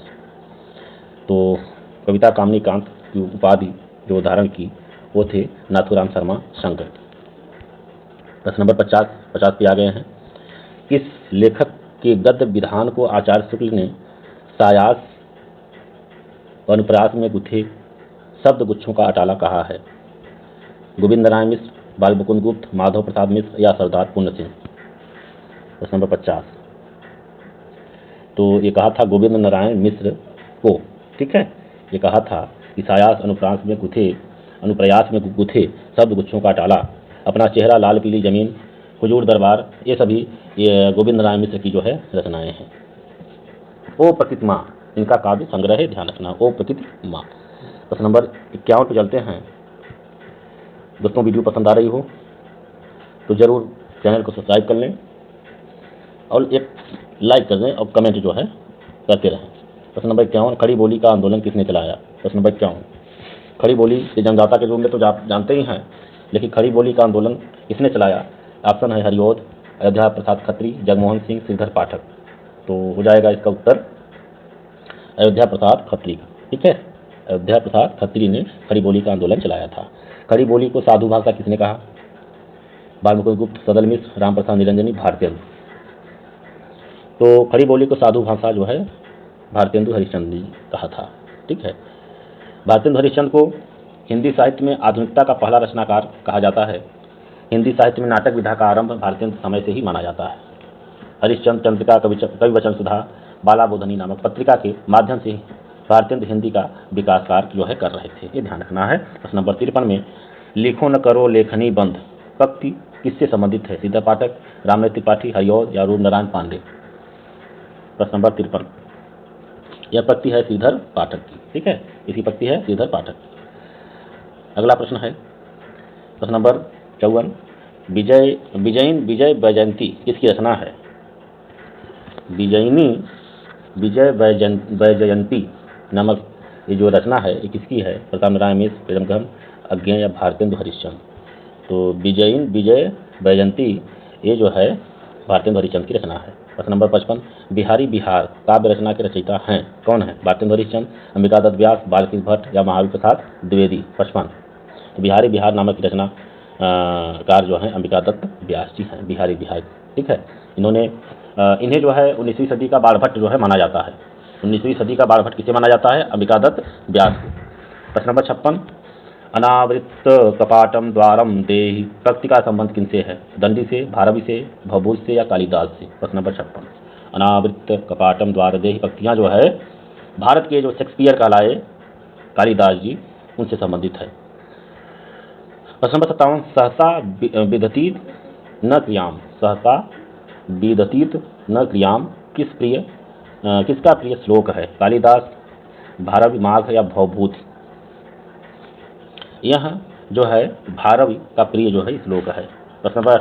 तो कविता कामनी कांत की उपाधि जो धारण की वो थे नाथूराम शर्मा शंकर। प्रश्न नंबर 50 पे आ गए हैं। किस लेखक के गद्य विधान को आचार्य शुक्ल ने सायास अनुप्रास में गुथे शब्द गुच्छों का अटाला कहा है? गोविंद नारायण मिश्र, बालमुकुंद गुप्त, माधव प्रसाद मिश्र या सरदार पूर्ण सिंह? प्रश्न नंबर 50, तो ये कहा था गोविंद नारायण मिश्र को। ठीक है, ये कहा था कि सायास अनुप्रास में गुथे शब्द गुच्छों का अटाला, अपना चेहरा, लाल पीली जमीन, हुजूर दरबार, ये सभी ये गोविंद नारायण मिश्र की जो है रचनाएं हैं। ओ प्रकृति माँ इनका काव्य संग्रह है, ध्यान रखना, ओ प्रकृति माँ। प्रश्न नंबर 51 पे चलते हैं। दोस्तों वीडियो पसंद आ रही हो तो जरूर चैनल को सब्सक्राइब कर लें और एक लाइक कर दें और कमेंट जो है करते रहें। प्रश्न नंबर 51, खड़ी बोली का आंदोलन किसने चलाया? प्रश्न नंबर 51, खड़ी बोली के जन्मदाता के रूप में तो जानते ही हैं, लेकिन खड़ी बोली का आंदोलन किसने चलाया? ऑप्शन है हरिऔध, अयोध्या प्रसाद खत्री, जगमोहन सिंह, श्रीधर पाठक। तो हो जाएगा इसका उत्तर अयोध्या प्रसाद खत्री का। ठीक है, अयोध्या प्रसाद खत्री ने खड़ी बोली का आंदोलन चलाया था। खड़ी बोली को साधु भाषा किसने कहा? बालमुकुंद गुप्त, सदल मिश्र, राम प्रसाद निरंजनी, भारतेंदु। तो खड़ी बोली को साधु भाषा जो है भारतेंदु हरिश्चंद्र जी कहा था। ठीक है, भारतेंदु हरिश्चंद्र को हिंदी साहित्य में आधुनिकता का पहला रचनाकार कहा जाता है। हिंदी साहित्य में नाटक विधा का आरंभ भारतेंदु समय से ही माना जाता है। हरिश्चंद्र चंद्रिका, कवि वचन सुधा, बाला बोधनी नामक पत्रिका के माध्यम से भारतेंदु हिंदी का विकास कार्य जो है कर रहे थे, ये ध्यान रखना है। प्रश्न नंबर 53 में लिखो न करो लेखनी बंद पंक्ति किससे संबंधित है? श्रीधर पाठक, रामनाथ त्रिपाठी, हरिऔध या रूप नारायण पांडे। प्रश्न नंबर 53, यह पंक्ति है श्रीधर पाठक की। ठीक है, इसकी पंक्ति है श्रीधर पाठक। अगला प्रश्न है प्रश्न नंबर 54, विजय वैजयंती किसकी रचना है? विजय वैजयंती नामक ये जो रचना है ये किसकी है? प्रताप नारायण मिश्र, प्रेमगम, अज्ञेय या भारतेंदु हरिश्चंद्र। तो विजय वैजयंती ये जो है भारतेंदु हरिश्चंद्र की रचना है। प्रश्न नंबर 55, बिहारी बिहार काव्य रचना के रचयिता हैं कौन है? भारतेंदु हरिश्चंद्र, अंबिकादत्त व्यास, बालकृष्ण भट्ट या महावीर प्रसाद द्विवेदी। 55, तो बिहारी बिहार नामक की रचना कार जो है अंबिकादत्त व्यास जी हैं, बिहारी बिहार। ठीक है, इन्हें जो है 19वीं सदी का बाणभट्ट जो है माना जाता है। 19वीं सदी का बाणभट्ट किसे माना जाता है? अंबिकादत्त व्यास। प्रश्न नंबर 56, अनावृत कपाटम द्वारम देहि पंक्ति का संबंध किनसे है? दंडी से, भारवी से, भवभूति से या कालिदास से। प्रश्न नंबर 56, अनावृत कपाटम द्वार देहि पंक्तियां जो है भारत के जो शेक्सपियर कहलाए कालिदास जी उनसे संबंधित है। प्रश्न नंबर 57, सहसा विदतीत न क्रियाम, सहसा विदतीत न क्रियाम किसका प्रिय श्लोक है? कालिदास, भारवी, माघ या भवभूति। यह जो है भारवी का प्रिय जो है श्लोक है। प्रश्न नंबर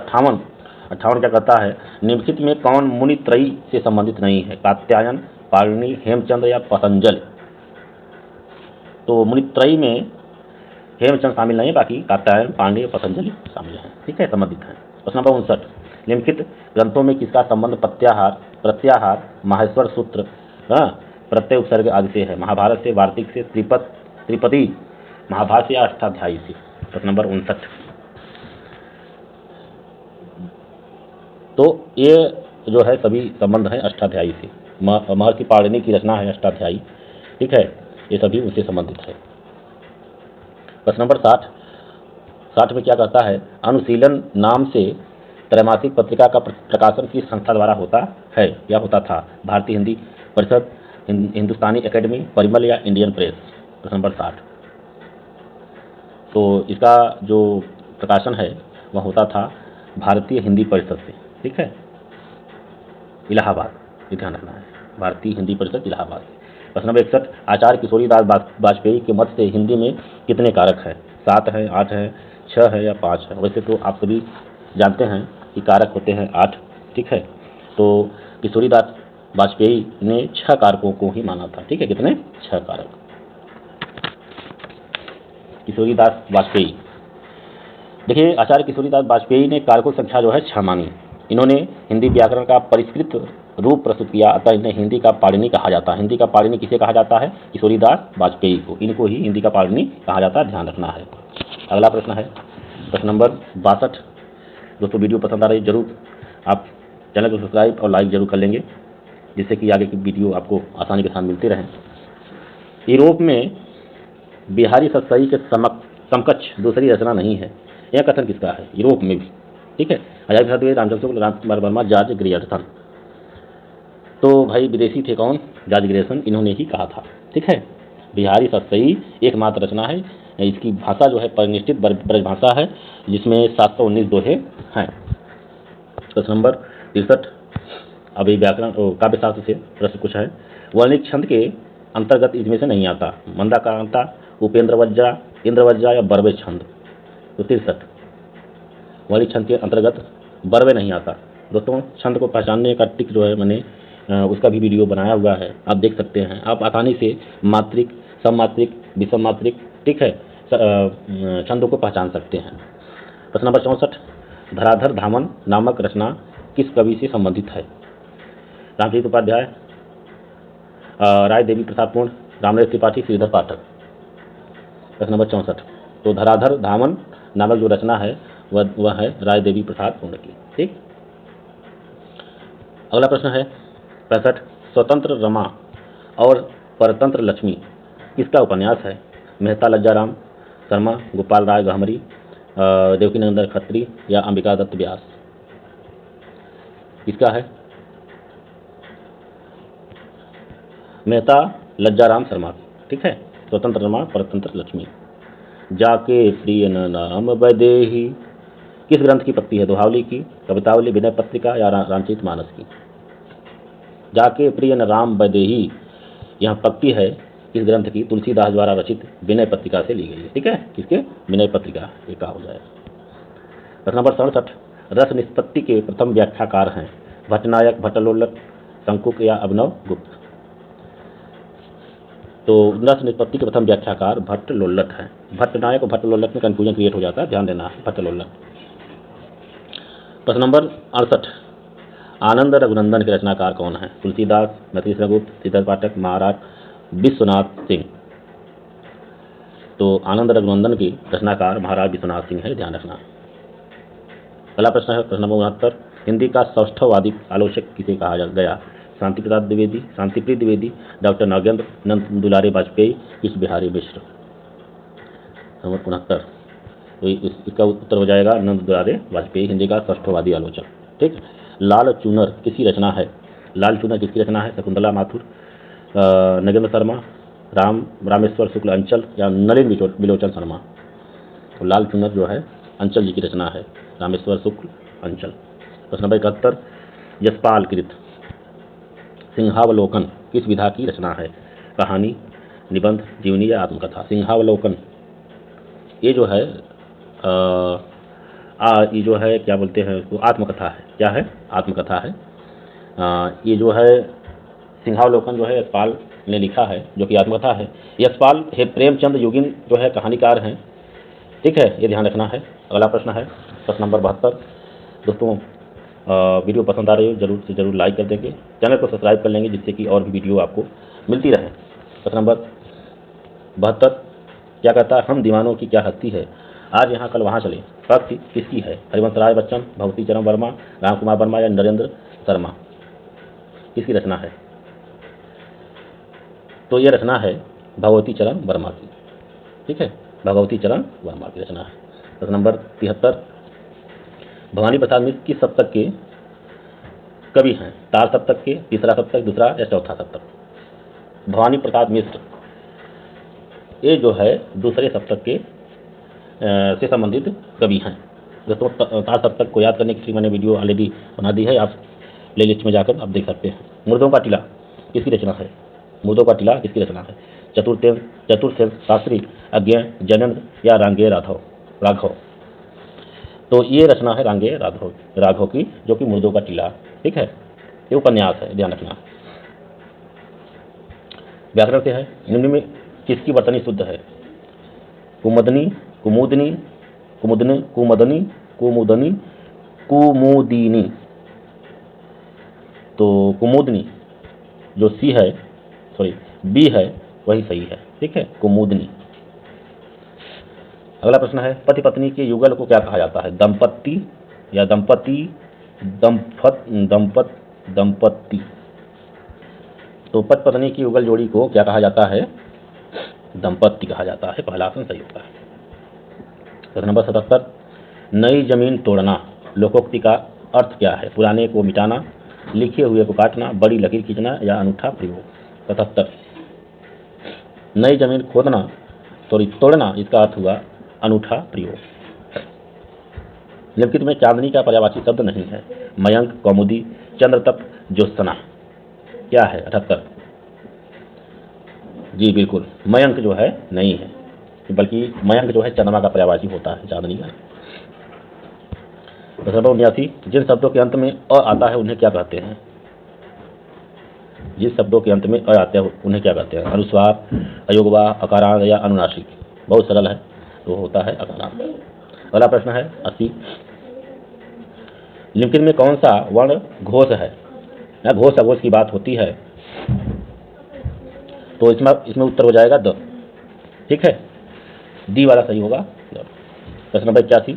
58 क्या कहता है? निम्नलिखित में कौन मुनित्रयी से संबंधित नहीं है? कात्यायन, पाणिनि, हेमचंद्र या पतंजलि। तो मुनित्रयी में हेमचंद्र शामिल नहीं है, बाकी कात्यायन, पाणिनि, पतंजलि शामिल हैं। ठीक है, संबंधित हैं। प्रश्न नंबर 59, निम्नलिखित ग्रंथों में किसका संबंध प्रत्याहार, माहेश्वर सूत्र, प्रत्यय उपसर्ग आदि से है? महाभारत से, वार्तिक से, त्रिपति महाभारत या अष्टाध्यायी से। प्रश्न नंबर 59, तो ये जो है सभी संबंध है अष्टाध्यायी से। महर्षि पाणिनि की रचना है अष्टाध्यायी। ठीक है, ये सभी उनसे संबंधित है। प्रश्न नंबर 60 में क्या कहता है? अनुशीलन नाम से त्रैमासिक पत्रिका का प्रकाशन किस संस्था द्वारा होता है या होता था? भारतीय हिंदी परिषद, हिंदुस्तानी एकेडमी, परिमल या इंडियन प्रेस। प्रश्न नंबर 60, तो इसका जो प्रकाशन है वह होता था भारतीय हिंदी परिषद से। ठीक है, इलाहाबाद, ये ध्यान रखना है, भारतीय हिंदी परिषद इलाहाबाद। प्रश्न नंबर 61, आचार्य किशोरीदास वाजपेयी के मत से हिंदी में कितने कारक हैं? 7 है, 8 है, 6 है या 5 है? वैसे तो आप सभी जानते हैं कि कारक होते हैं 8। ठीक है, तो किशोरीदास वाजपेयी ने 6 कारकों को ही माना था। ठीक है, कितने? 6 कारक। किशोरीदास वाजपेयी, देखिए आचार्य किशोरीदास वाजपेयी ने कारकों संख्या जो है 6 मानी। इन्होंने हिंदी व्याकरण का परिष्कृत रूप प्रस्तुत किया, अतः इन्हें हिंदी का पाणिनि कहा जाता है। हिंदी का पाणिनि किसे कहा जाता है? किशोरीदास वाजपेयी को, इनको ही हिंदी का पाणिनि कहा जाता है, ध्यान रखना है। अगला प्रश्न है प्रश्न नंबर 62। दोस्तों वीडियो पसंद आ रही जरूर आप चैनल को सब्सक्राइब और लाइक जरूर कर लेंगे, जिससे कि आगे की वीडियो आपको आसानी के साथ मिलती रहें। यूरोप में बिहारी सतसई के समकक्ष दूसरी रचना नहीं है, यह कथन किसका है? यूरोप में भी। ठीक है, आचार्य प्रसाद द्विवेदी, रामचंद्र शुक्ल, रामकुमार वर्मा, जॉर्ज ग्रियर्सन। तो भाई विदेशी थे कौन? जॉर्ज ग्रियर्सन, इन्होंने ही कहा था। ठीक है, बिहारी सतसई एकमात्र रचना है, इसकी भाषा जो है परिनिष्ठित ब्रज भाषा है, जिसमें 719 दोहे हैं। प्रश्न नंबर 63, अभी व्याकरण काव्यशास्त्र से प्रश्न कुछ है। वर्णिक छंद के अंतर्गत इसमें से नहीं आता? मंदाक्रांता, उपेंद्रवज्जा, इंद्रवज्जा या बर्वे छंद। तो 63 वर्णिक छंद के अंतर्गत बर्वे नहीं आता, दोस्तों छंद को पहचानने का ट्रिक जो है मैंने उसका भी वीडियो बनाया हुआ है, आप देख सकते हैं। आप आसानी से मात्रिक, सममात्रिक, विषम मात्रिक, ठीक है, छंदों को पहचान सकते हैं। प्रश्न नंबर 64, धराधर धामन नामक रचना किस कवि से संबंधित है? रामचरित उपाध्याय, राय देवी प्रसाद पूर्ण, रामनरेश त्रिपाठी, श्रीधर पाठक। प्रश्न नंबर 64, तो धराधर धामन नामक जो रचना है वह है राय देवी प्रसाद पूर्ण की। ठीक। अगला प्रश्न है 65, स्वतंत्र रमा और परतंत्र लक्ष्मी किसका उपन्यास है? मेहता लज्जाराम शर्मा, गोपाल राय गहमरी, देवकीनंदन खत्री या अंबिका दत्त व्यास? किसका है? मेहता लज्जाराम शर्मा। ठीक है, स्वतंत्र रमा परतंत्र लक्ष्मी। जाके प्रिय नाम वैदेही किस ग्रंथ की पत्ती है? दोहावली की, कवितावली, विनय पत्रिका या रामचरित मानस की? जाके प्रिय राम वैदेही यह पत्ती है किस ग्रंथ की? तुलसीदास द्वारा रचित विनय पत्रिका से ली गई है। ठीक है, किसके? विनय पत्रिका, ये कहा हो जाएगा। प्रश्न नंबर 67, रस निष्पत्ति के प्रथम व्याख्याकार हैं? भट्टनायक, भट्टलोल्लक, शंकुक या अभिनव गुप्त? तो रस निष्पत्ति के प्रथम व्याख्याकार भट्टलोल्लक हैं। भट्टनायक और भट्टलोल्लक में कंफ्यूजन क्रिएट हो जाता है, ध्यान देना, भट्टलोल्लक। प्रश्न नंबर 68, आनंद रघुनंदन के रचनाकार कौन है? तुलसीदास, मैथिली चंद्रगुप्त, श्रीधर पाठक, महाराज विश्वनाथ सिंह। तो आनंद रघुनंदन की रचनाकार महाराज विश्वनाथ सिंह है, ध्यान रखना। अगला प्रश्न है प्रश्न नंबर 69, हिंदी का सौष्ठववादी आलोचक किसे कहा गया? शांति प्रसाद द्विवेदी, शांतिप्रिय द्विवेदी, डॉक्टर नागेंद्र, नंद दुलारे वाजपेयी, कृष्ण बिहारी मिश्र? नंबर 69, तो इसका उत्तर हो जाएगा नंद दुलारे वाजपेयी, हिंदी का सौष्ठववादी आलोचक। ठीक। लाल चूनर किसकी रचना है? लाल चूनर किसकी रचना है? शकुंतला माथुर, नगेंद्र शर्मा, रामेश्वर शुक्ल अंचल या नलिन बिलोचन शर्मा? तो लाल चूनर जो है अंचल जी की रचना है, रामेश्वर शुक्ल अंचल। प्रश्न नंबर 71, यशपाल कृत सिंहावलोकन किस विधा की रचना है? कहानी, निबंध, जीवनी या आत्मकथा? सिंहावलोकन ये जो है ये जो है क्या बोलते हैं उसको? आत्मकथा है। क्या है? आत्मकथा है। ये जो है सिंहावलोकन जो है यशपाल ने लिखा है, जो कि आत्मकथा है। यशपाल है प्रेमचंद योगिन जो है कहानीकार हैं। ठीक है, ये ध्यान रखना है। अगला प्रश्न है प्रश्न नंबर 72। दोस्तों वीडियो पसंद आ रही हो जरूर से जरूर लाइक कर देंगे, चैनल को सब्सक्राइब कर लेंगे जिससे कि और भी वीडियो आपको मिलती रहे। प्रश्न नंबर 72 क्या कहता है? हम दीवानों की क्या हस्ती है, आज यहाँ कल वहाँ चले, पक्ष किसकी है? हरिवंश राय बच्चन, भगवती चरण वर्मा, राम कुमार वर्मा या नरेंद्र शर्मा? किसकी रचना है? तो ये रचना है भगवती चरण वर्मा की। ठीक है, भगवती चरण वर्मा की रचना है। प्रश्न नंबर 73, भवानी प्रसाद मिश्र किस सप्तक के कवि हैं? तार सप्तक के, तीसरा सप्तक, दूसरा या चौथा सप्तक? भवानी प्रसाद मिश्र ये जो है दूसरे सप्तक के से संबंधित कवि हैं। दोस्तों तार सप्तक को याद करने के लिए मैंने वीडियो ऑलरेडी बना दी है, आप प्लेलिस्ट में जाकर आप देख सकते हैं। मुर्दों का टीला किसकी रचना है? मुर्दों का टीला किसकी रचना है? चतुर्सेन शास्त्री, अज्ञेय जैनंद या रांगेय राघव? तो ये रचना है रांगेय राघव की, जो कि मुर्दों का टीला। ठीक है, ये उपन्यास है, ध्यान रखना। व्याकरण से है, निम्न में किसकी वर्तनी शुद्ध है? कुमुदनी, कुमुदनी, कुमुदनी, कुमुदनी, कुमुदनी, कुमुदिनी। तो कुमुदनी जो बी है वही सही है। ठीक है, कुमुदनी। अगला प्रश्न है पति पत्नी के युगल को क्या कहा जाता है? दंपत्ति या दंपति, दंपत्ति? तो पति पत्नी की युगल जोड़ी को क्या कहा जाता है? दंपत्ति कहा जाता है, पहला ऑप्शन सही होता है। प्रश्न नंबर 77, नई जमीन तोड़ना लोकोक्ति का अर्थ क्या है? पुराने को मिटाना, लिखे हुए को काटना, बड़ी लकीर खींचना या अनूठा प्रयोग? 77, नई जमीन खोदना तोड़ना, इसका अर्थ हुआ अनूठा प्रयोग। निम्नलिखित में चांदनी का पर्यायवाची शब्द नहीं है? मयंक, कौमुदी, चंद्रतप, ज्योत्सना? क्या है? 78, जी बिल्कुल, मयंक जो है नहीं है, बल्कि मयंक जो है चंद्रमा का पर्यायवाची होता है, चांदनी का। प्रश्न नंबर 79, जिन शब्दों के अंत में अ आता है उन्हें क्या कहते हैं? जिस शब्दों के अंत में अ आता है उन्हें क्या कहते हैं? अनुस्वार, अयोगवाह, अकारांत या अनुनासिक? बहुत सरल है, तो होता है अकारांत। अगला प्रश्न है 80, निम्नलिखित में कौन सा वर्ण घोष है? या घोष अघोष की बात होती है, तो इसमें उत्तर हो जाएगा द। ठीक है, डी वाला सही होगा। प्रश्न नंबर 81,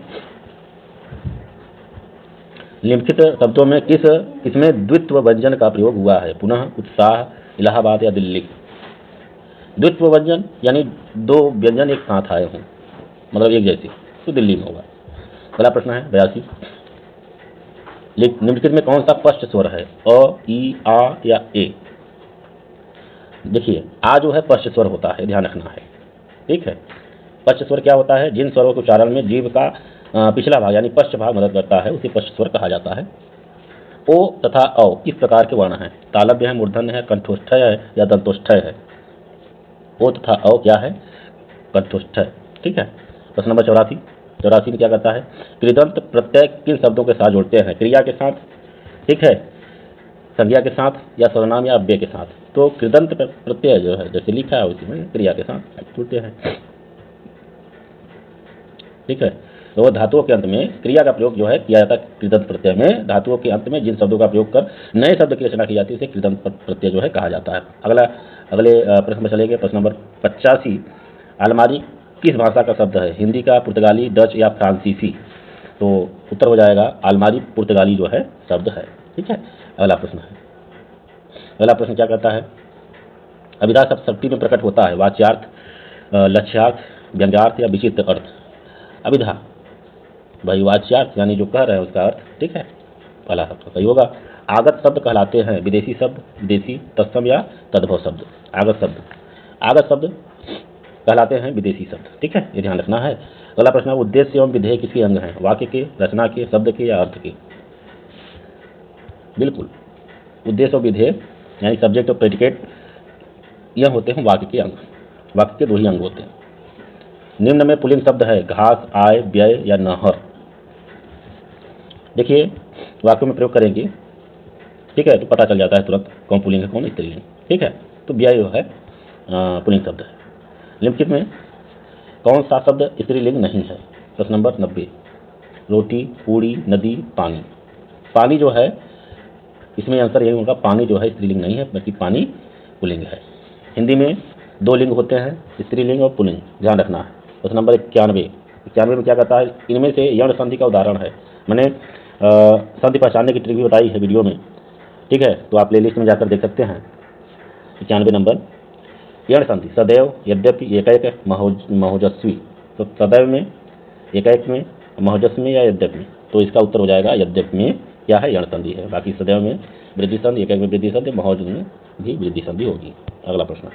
निम्नलिखित शब्दों में किसमें द्वित्व व्यंजन का प्रयोग हुआ है? पुनः, उत्साह, इलाहाबाद या दिल्ली? द्वित्व व्यंजन यानी दो व्यंजन एक साथ आए हों, मतलब एक जैसे, तो दिल्ली में होगा। अगला प्रश्न है 82, निम्नलिखित में कौन सा स्पष्ट स्वर है? अ, ई, आ या ए? देखिए, आ जो है स्पष्ट स्वर होता है, ध्यान रखना है। ठीक है, स्पष्ट स्वर क्या होता है? जिन स्वरों के उच्चारण में जीभ का पिछला भाग यानी पश्च भाग मदद करता है उसे पश्च स्वर कहा जाता है। ओ तथा औ किस प्रकार के वर्ण हैं? तालव्य है, मूर्धन्य है, कंठोष्ठय है या दंतोष्ठय है? ओ तथा औ क्या है? कंठोष्ठय। ठीक है। प्रश्न नंबर 84 में क्या करता है? कृदंत प्रत्यय किन शब्दों के साथ जोड़ते हैं? क्रिया के साथ, ठीक है, संज्ञा के साथ या सर्वनाम या अव्यय के साथ? तो कृदंत प्रत्यय जो है जैसे लिखा है उसी में क्रिया के साथ जुड़ते हैं। ठीक है, तो धातुओं के अंत में क्रिया का प्रयोग जो है किया जाता है कृदंत प्रत्यय में। धातुओं के अंत में जिन शब्दों का प्रयोग कर नए शब्द की रचना की जाती है उसे कृदंत प्रत्यय जो है कहा जाता है। अगले प्रश्न में चलेंगे। प्रश्न नंबर 85, अलमारी किस भाषा का शब्द है? हिंदी का, पुर्तगाली, डच या फ्रांसीसी? तो उत्तर हो जाएगा अलमारी पुर्तगाली जो है शब्द है। ठीक है। अगला प्रश्न क्या कहता है? अभिधा शब्द शक्ति में प्रकट होता है, वाच्यार्थ, लक्ष्यार्थ, व्यंग्यार्थ या विचित्र अर्थ? अभिधा भाई वाच्यार्थ यानी जो कह रहे हैं उसका अर्थ। ठीक है, पहला शब्द सही होगा। आगत शब्द कहलाते हैं विदेशी शब्द, विदेशी, तत्सम या तद्भव शब्द? आगत शब्द कहलाते हैं विदेशी शब्द। ठीक है, ये ध्यान रखना है। अगला प्रश्न है, उद्देश्य एवं विधेय किसके अंग हैं? वाक्य के, रचना के, शब्द के या अर्थ के? बिल्कुल, उद्देश्य और विधेय यानी सब्जेक्ट और प्रेडिकेट यह होते हैं वाक्य के अंग। वाक्य के दो ही अंग होते हैं। निम्न में पुल्लिंग शब्द है, घास, आय, व्यय या नहर? देखिए, वाक्य में प्रयोग करेंगे, ठीक है, तो पता चल जाता है तुरंत कौन पुल्लिंग है कौन स्त्रीलिंग। ठीक है, तो व्यय जो है पुल्लिंग शब्द है। निम्नलिखित में कौन सा शब्द स्त्रीलिंग नहीं है? प्रश्न नंबर 90, रोटी, पूड़ी, नदी, पानी? पानी जो है इसमें आंसर यही होगा, पानी जो है स्त्रीलिंग नहीं है बल्कि पानी पुल्लिंग है। हिंदी में दो लिंग होते हैं, स्त्रीलिंग और पुल्लिंग, ध्यान रखना है। प्रश्न नंबर 91 में क्या कहता है? इनमें से यण संधि का उदाहरण है। मैंने संधि पहचानने की ट्रिक भी बताई है वीडियो में। ठीक है, तो आप प्लेलिस्ट में जाकर देख सकते हैं। 91 नंबर, यण संधि सदैव, यद्यपि, एकैक, महोजस्वी? तो सदैव में, एकैक में, महोजस्वी में या यद्यपि में? तो इसका उत्तर हो जाएगा यद्यपि में क्या है? यण संधि है। बाकी सदैव में वृद्धि संधि, एकैक में वृद्धि संधि, महोज में भी वृद्धि संधि होगी। अगला प्रश्न,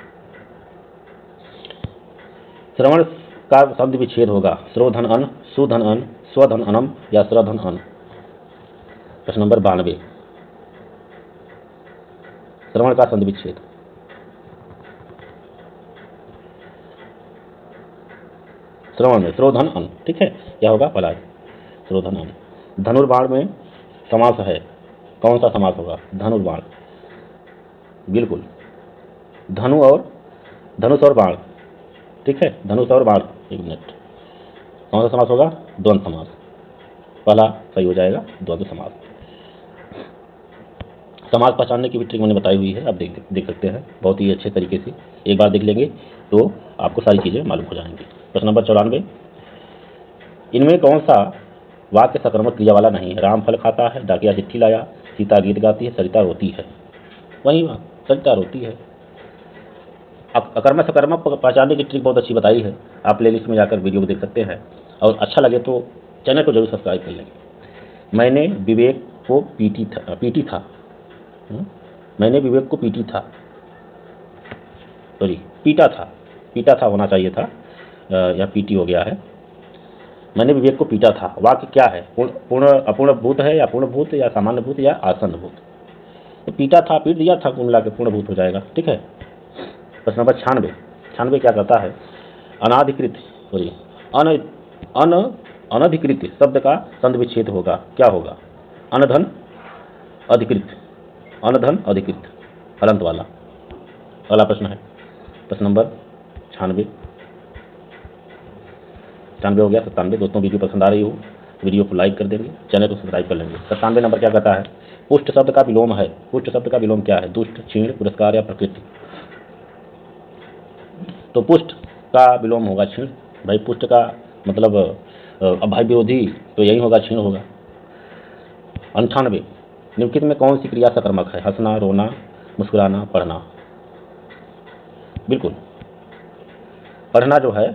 श्रवण का संधि विच्छेद होगा, श्रोधन अन, सुधन अन, स्वधन अनम या श्रधन अन? प्रश्न नंबर 92, श्रवण का संधि विच्छेद। श्रवण में श्रोधन अन। ठीक है, क्या होगा? पहला श्रोधन अन। धनुर्बाण में समास है, कौन सा समास होगा? धनुर्बाण, बिल्कुल, धनुष और बाण। ठीक है, धनुष और बाण। एक मिनट, कौन सा समास होगा? द्वंद्व समास। पहला सही हो जाएगा, द्वंद्व समास। समास पहचानने की भी ट्रिक मैंने बताई हुई है, आप देख सकते हैं बहुत ही अच्छे तरीके से। एक बार देख लेंगे तो आपको सारी चीज़ें मालूम हो जाएंगी। प्रश्न नंबर 94, इनमें कौन सा वाक्य सकर्मक क्रिया वाला नहीं है? राम फल खाता है, डाकिया चिट्ठी लाया, सीता गीत गाती है, सरिता रोती है? वही सरिता रोती है। अकर्मक सकर्मक पहचानने की ट्रिक बहुत अच्छी बताई है, आप प्लेलिस्ट में जाकर वीडियो को देख सकते हैं। और अच्छा लगे तो चैनल को जरूर सब्सक्राइब कर लेंगे। मैंने विवेक को पीटा था होना चाहिए था, या पीटी हो गया है। मैंने विवेक को पीटा था, वाक्य क्या है? पूर्ण अपूर्ण भूत है या पूर्ण भूत या सामान्य भूत या आसन्न भूत? तो पीटा था, पीट दिया था, कुल मिला के पूर्ण भूत हो जाएगा। ठीक है। प्रश्न नंबर 96 क्या कहता है? अनाधिकृत अनधिकृत शब्द का संधि विच्छेद होगा, क्या होगा? अनधन अधिकृत, अनधन अधिकृत, हलंत वाला। अगला प्रश्न है प्रश्न नंबर 96 हो गया। 97 दोस्तों, वीडियो पसंद आ रही हो वीडियो को लाइक कर देंगे, चैनल को सब्सक्राइब कर लेंगे। 97 नंबर क्या कहता है? पुष्ट शब्द का विलोम है। पुष्ट शब्द का विलोम क्या है? दुष्ट, क्षीण, पुरस्कार या प्रकृति। तो पुष्ट का विलोम होगा क्षीण। भाई पुष्ट का मतलब भाई विरोधी, तो यही होगा, क्षीण होगा। 98 निम्नलिखित में कौन सी क्रिया सकर्मक है? हंसना, रोना, मुस्कुराना, पढ़ना। बिल्कुल, पढ़ना जो है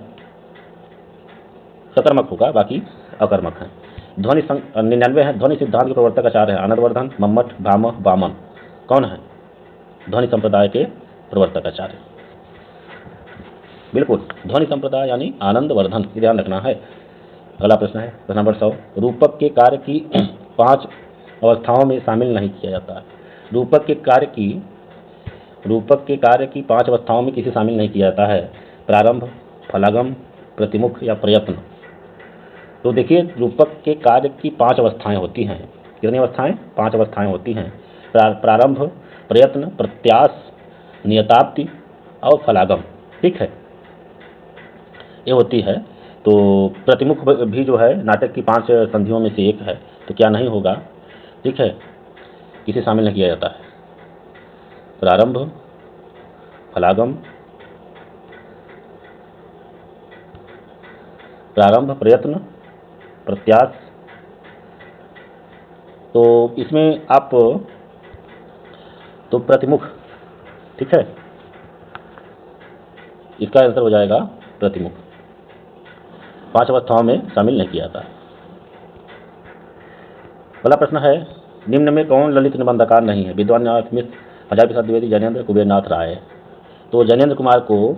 सकर्मक होगा, बाकी अकर्मक है। ध्वनि 99 है। ध्वनि सिद्धांत के प्रवर्तक आचार्य है आनंदवर्धन, मम्मट, भामह, वामन। कौन है ध्वनि संप्रदाय के प्रवर्तक आचार्य? बिल्कुल, ध्वनि संप्रदाय यानी आनंदवर्धन, ध्यान रखना है। अगला प्रश्न है प्रश्न नंबर 100। रूपक के कार्य की 5 अवस्थाओं में शामिल नहीं किया जाता है। रूपक के कार्य की 5 अवस्थाओं में किसी शामिल नहीं किया जाता है। प्रारंभ, फलागम, प्रतिमुख या प्रयत्न। तो देखिए, रूपक के कार्य की 5 अवस्थाएं होती हैं। कितनी अवस्थाएं? 5 अवस्थाएं होती हैं। प्रारंभ, प्रयत्न, प्रत्यास, नियताप्ति और फलागम। ठीक है, ये होती है। तो प्रतिमुख भी जो है नाटक की 5 संधियों में से एक है, तो क्या नहीं होगा? ठीक है, किसे शामिल नहीं किया जाता है? प्रारंभ, फलागम, प्रारंभ, प्रयत्न, प्रत्यास। तो इसमें आप तो प्रतिमुख, ठीक है, इसका आंसर हो जाएगा प्रतिमुख। 5 अवस्थाओं में शामिल नहीं किया जाता। अगला प्रश्न है निम्न में कौन ललित निबंधकार नहीं है? विद्वाननाथ मिश्र, हजारी प्रसाद द्विवेदी, जैनेन्द्र, कुबेरनाथ राय। तो जैनेन्द्र कुमार को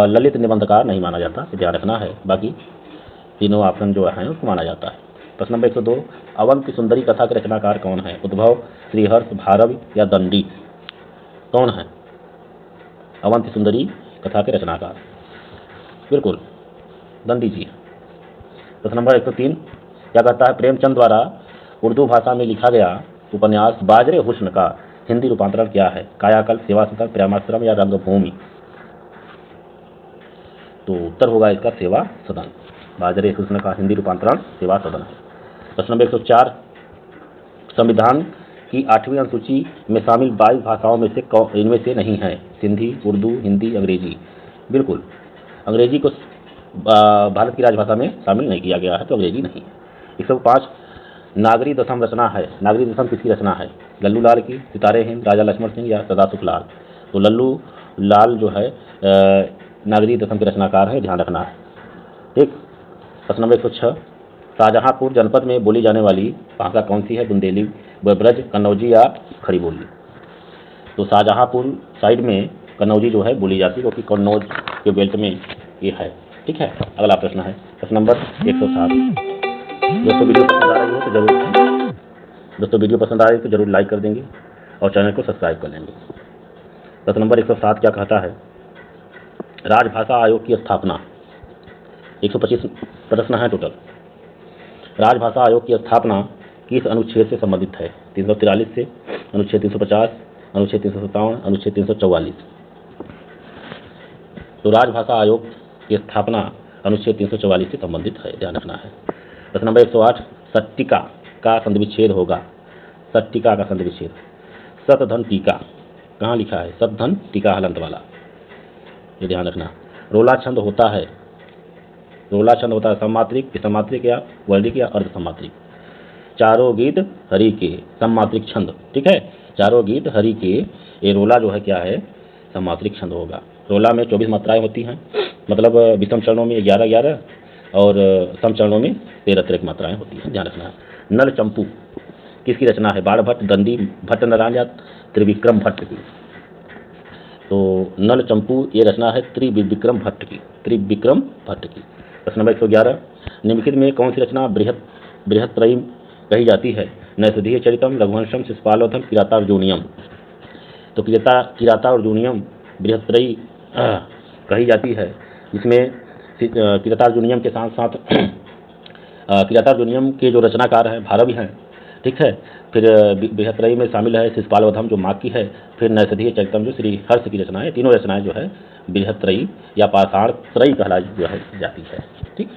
ललित निबंधकार नहीं माना जाता, ध्यान रखना है। बाकी तीनों ऑप्शन जो हैं उसको माना जाता है। प्रश्न नंबर 102। अवंति सुंदरी कथा के रचनाकार कौन है? उद्भव, श्रीहर्ष, भारवी या दंडी। कौन है अवंति सुंदरी कथा के रचनाकार? बिल्कुल, दंडी जी। प्रश्न नंबर 103 क्या कहता है? प्रेमचंद द्वारा उर्दू भाषा में लिखा गया उपन्यास बाजरे हुस्न का हिंदी रूपांतरण क्या है? कायाकल्प, सेवा सदन, प्रेमाश्रम या रंगभूमि। तो उत्तर होगा इसका सेवा सदन। बाजरे हुस्न का हिंदी रूपांतरण सेवा सदन है। प्रश्न नंबर 104 संविधान की 8वीं अनुसूची में शामिल 22 भाषाओं में से इनमें से नहीं है? सिंधी, उर्दू, हिंदी, अंग्रेजी। बिल्कुल, अंग्रेजी को भारत की राजभाषा में शामिल नहीं किया गया है, तो अंग्रेजी नहीं है। 105 नागरी दशम रचना है। नागरी दशम किसकी रचना है? लल्लू लाल की, सितारे हिंद, राजा लक्ष्मण सिंह या सदासुख लाल। तो लल्लू लाल जो है नागरी दशम के रचनाकार है, ध्यान रखना है। ठीक। प्रश्न नंबर 106 शाहजहांपुर जनपद में बोली जाने वाली भाषा कौन सी है? बुंदेली, ब्रज, कन्नौजी या खड़ी बोली। तो शाहजहांपुर साइड में कन्नौजी जो है बोली जाती है, क्योंकि कन्नौज के बेल्ट में ये है। ठीक है। अगला प्रश्न है प्रश्न नंबर 107। दोस्तों वीडियो पसंद आ रही हो तो जरूर लाइक कर देंगे और चैनल को सब्सक्राइब कर लेंगे। प्रश्न नंबर 107 क्या कहता है? राजभाषा आयोग की स्थापना, 125 प्रश्न है टोटल। राजभाषा आयोग की स्थापना किस अनुच्छेद से संबंधित है? 343 से, अनुच्छेद 350, अनुच्छेद 357, अनुच्छेद 344। तो राजभाषा आयोग की स्थापना अनुच्छेद 344 से संबंधित है, ध्यान रखना है। प्रश्न नंबर 108 सट्टिका का संधिविच्छेद होगा। सट्टिका का संधिविच्छेद, सतधन टीका। कहाँ लिखा है? सतधन टीका हलंत वाला, ये ध्यान रखना। रोला छंद होता है, रोला छंद होता है सम्मात्रिक, विसम्मात्रिक या वर्णिक या अर्ध सम्मात्रिक। चारों गीत हरि के, सम्मात्रिक छंद। ठीक है, चारों गीत हरि के, ये रोला जो है क्या है? सम्मात्रिक छंद होगा। रोला में 24 मात्राएं होती हैं, मतलब विषम चरणों में 11-11 और सम चरणों में 13-13 मात्राएं होती हैं, ध्यान रखना है। नल चंपू किसकी रचना है? बाणभट्ट, दंडी, भट्ट नारायण या त्रिविक्रम भट्ट की। तो नल चंपू ये रचना है त्रिविक्रम भट्ट की, त्रिविक्रम भट्ट की। प्रश्न नंबर 111 निम्नलिखित में कौन सी रचना बृहत्त्रयी कही जाती है? नैषधीय चरितम, रघुवंशम, शिशुपालवधम, किरातार्जुनीयम। तो किरातार्जुनीयम बृहत्त्रयी कही जाती है, इसमें किरातार्जुनीयम के साथ साथ किरातार्जुनियम जो नियम के जो रचनाकार हैं भारवी हैं, ठीक है। फिर बृहत्त्रयी में शामिल है शिशुपालवधम जो माँ की है, फिर नैषधीय चरितम जो श्री हर्ष की रचना है। तीनों रचनाएं जो है बृहत्त्रयी या पाषाण त्रयी कहलाई जो है जाती है, ठीक।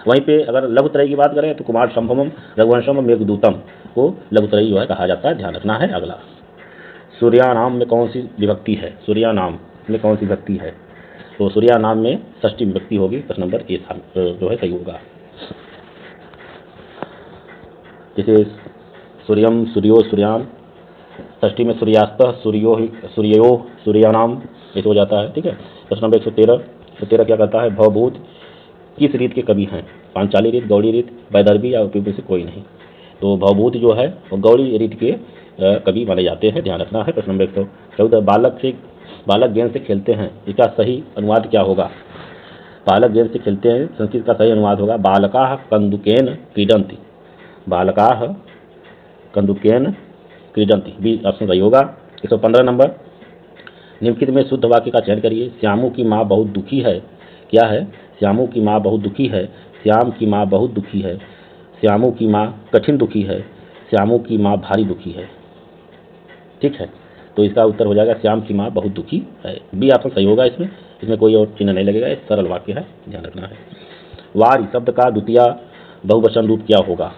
वहीं पे अगर लघुत्रयी की बात करें तो कुमार संभवम, रघुवंशम, मेघदूतम को लघुत्रयी जो है कहा जाता है, ध्यान रखना है। अगला, सूर्यानाम में कौन सी विभक्ति है? सूर्यानाम में कौन सी विभक्ति है? तो सूर्यानाम में षष्ठी विभक्ति होगी। प्रश्न नंबर ए जो है सही होगा। जैसे सूर्यम, सूर्यो, सूर्यान, षष्ठी में सूर्यास्त, सूर्यो, सूर्यानाम ऐसे हो जाता है, ठीक है। प्रश्न नंबर 113 क्या कहता है? भवभूत किस रीत के कवि हैं? पांचाली रीत, गौड़ी रीत, वैदर्भी या उपयुक्त से कोई नहीं। तो भवभूत जो है वो गौड़ी रीत के कवि माने जाते हैं, ध्यान रखना है। प्रश्न नंबर 114 बालक गेंद से खेलते हैं, इसका सही अनुवाद क्या होगा? बालक गेंद से खेलते हैं, संस्कृत का सही अनुवाद होगा बालकाः कन्दुकेन क्रीडन्ति। बालकाः कन्दुकेन क्रीडन्ति, बी ऑप्शन सही होगा। 115 नंबर, निम्नलिखित में शुद्ध वाक्य का चयन करिए। श्यामू की माँ बहुत दुखी है। क्या है? श्यामू की माँ बहुत दुखी है, श्याम की माँ बहुत दुखी है, श्यामू की माँ कठिन दुखी है, श्यामू की माँ भारी दुखी है, ठीक है। तो इसका उत्तर हो जाएगा श्याम की माँ बहुत दुखी है, बी ऑप्शन सही होगा। इसमें कोई और चिन्ह नहीं लगेगा, एक सरल वाक्य है, ध्यान रखना है। वारी शब्द का द्वितीय बहुवचन रूप क्या होगा?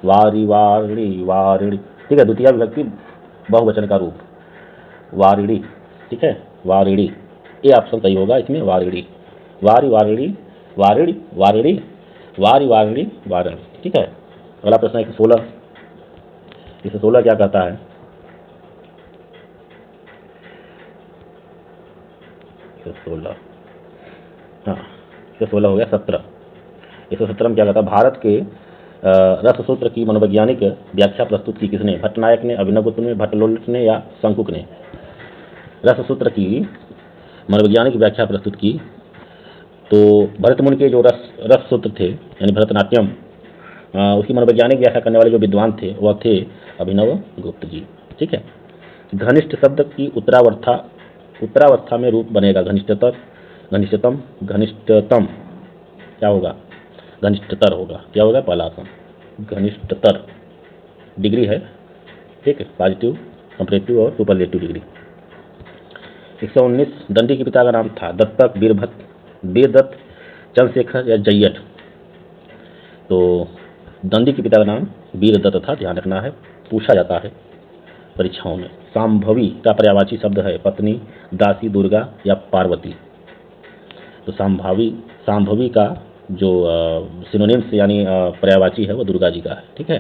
वारी, वारिणी, वारिणी, ठीक है। द्वितीय विभक्ति बहुवचन का रूप वारिणी, ठीक है, वारिणी, ये ऑप्शन सही होगा इसमें, वारिणी। वारी, वारिणी, वारिणी, वारिणी, वारी, वारिणी, वारिणी, ठीक है। अगला प्रश्न 116 क्या कहता है? 116, हाँ 116 हो गया। 117 में क्या कहता है? भारत के रस सूत्र की मनोवैज्ञानिक व्याख्या प्रस्तुत की किसने? भट्टनायक ने, अभिनवगुप्त ने, भट्टलोल्ट ने या शंकुक ने? रस सूत्र की मनोवैज्ञानिक व्याख्या प्रस्तुत की तो भरत मुनि के जो रस सूत्र थे यानी भरतनाट्यम, उसकी मनोवैज्ञानिक व्याख्या करने वाले जो विद्वान थे वह थे अभिनवगुप्त जी, ठीक है। घनिष्ठ शब्द की उत्तरावस्था में रूप बनेगा घनिष्ठतर, घनिष्ठतम, घनिष्ठतम, क्या होगा? घनिष्ठतर होगा। क्या होगा? पहला ऑप्शन घनिष्ठतर, डिग्री है, ठीक है, पॉजिटिव, कंपैरेटिव और सुपरलेटिव डिग्री। 119, दंडी के पिता का नाम था? दत्तक, वीरदत्त, चंद्रशेखर या जय्यट? तो दंडी के पिता का नाम वीरदत्त था, ध्यान रखना है, पूछा जाता है परीक्षाओं में। सांभवी का पर्यायवाची शब्द है? पत्नी, दासी, दुर्गा या पार्वती? तो सांभवी का जो सिनोनिम्स यानी पर्यायवाची है वो दुर्गा जी का है, ठीक है।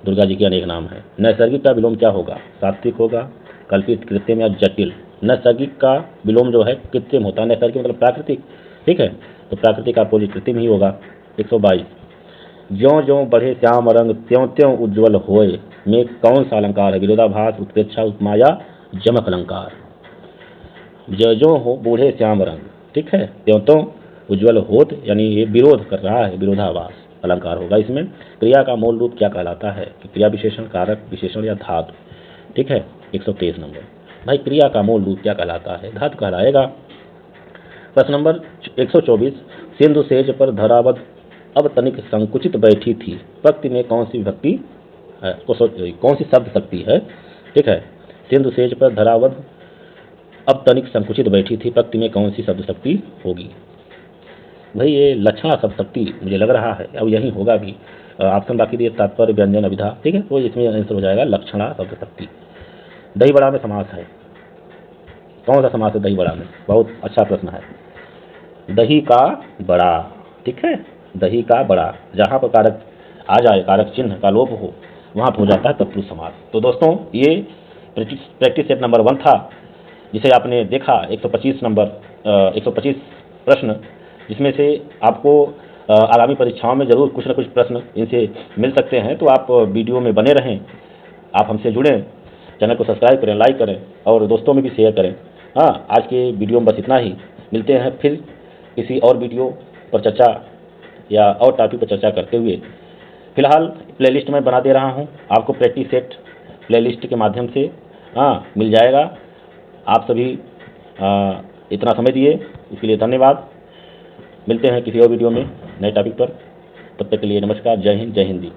दुर्गा जी के अनेक नाम है। नैसर्गिक का विलोम क्या होगा? सात्विक होगा, कल्पित, कृत्रिम या जटिल? नैसर्गिक का विलोम जो है कृत्रिम होता है, नैसर्गिक मतलब प्राकृतिक, ठीक है। तो प्राकृतिक अपोजिट कृत्रिम ही होगा। 122, ज्यों ज्यों बढ़े श्याम रंग त्यों त्यों उज्ज्वल होए में कौन सा अलंकार है? विरोधाभास, उत्प्रेक्षा, उपमा या जमक अलंकार? ज्यों ज्यों हो बूढ़े श्याम रंग, ठीक है, त्यों त्यों उज्ज्वल होत यानी ये विरोध कर रहा है, विरोधाभास अलंकार होगा इसमें। क्रिया का मूल रूप क्या कहलाता है? कि क्रिया विशेषण, कारक विशेषण या धातु, ठीक है। 123 नंबर, भाई क्रिया का मूल रूप क्या कहलाता है? धातु कहलाएगा। प्रश्न नंबर 124, सिंधु सेज पर धरावत अब तनिक संकुचित बैठी थी, पंक्ति में कौन सी विभक्ति है? कौन सी शब्द शक्ति है? ठीक है, सिंधु सेज पर धरावत अब तनिक संकुचित बैठी थी, पंक्ति में कौन सी शब्द शक्ति होगी? भाई ये लक्षणा शब्द शक्ति मुझे लग रहा है, अब यही होगा भी। ऑप्शन बाकी दिए तात्पर्य, व्यंजन, अभिधा, ठीक है। तो इसमें आंसर हो जाएगा लक्षणा शब्द शक्ति। दही बड़ा में समास है, कौन सा समास है दही बड़ा में? बहुत अच्छा प्रश्न है। दही का बड़ा, ठीक है, दही का बड़ा, जहाँ पर कारक आ जाए, कारक चिन्ह का लोप हो, वहाँ पर हो जाता है तत्पुरुष समास। तो दोस्तों ये प्रैक्टिस सेट नंबर 1 था, जिसे आपने देखा 125 प्रश्न, जिसमें से आपको आगामी परीक्षाओं में जरूर कुछ न कुछ प्रश्न इनसे मिल सकते हैं। तो आप वीडियो में बने रहें, आप हमसे जुड़ें, चैनल को सब्सक्राइब करें, लाइक करें और दोस्तों में भी शेयर करें। हाँ, आज के वीडियो में बस इतना ही। मिलते हैं फिर किसी और वीडियो पर चर्चा या और टॉपिक पर चर्चा करते हुए। फिलहाल प्लेलिस्ट में बना दे रहा हूँ आपको, प्रैक्टिस सेट प्लेलिस्ट के माध्यम से मिल जाएगा। आप सभी इतना समय दिए इसके लिए धन्यवाद। मिलते हैं किसी और वीडियो में नए टॉपिक पर। तब तक के लिए नमस्कार, जय हिंद, जय हिंदी।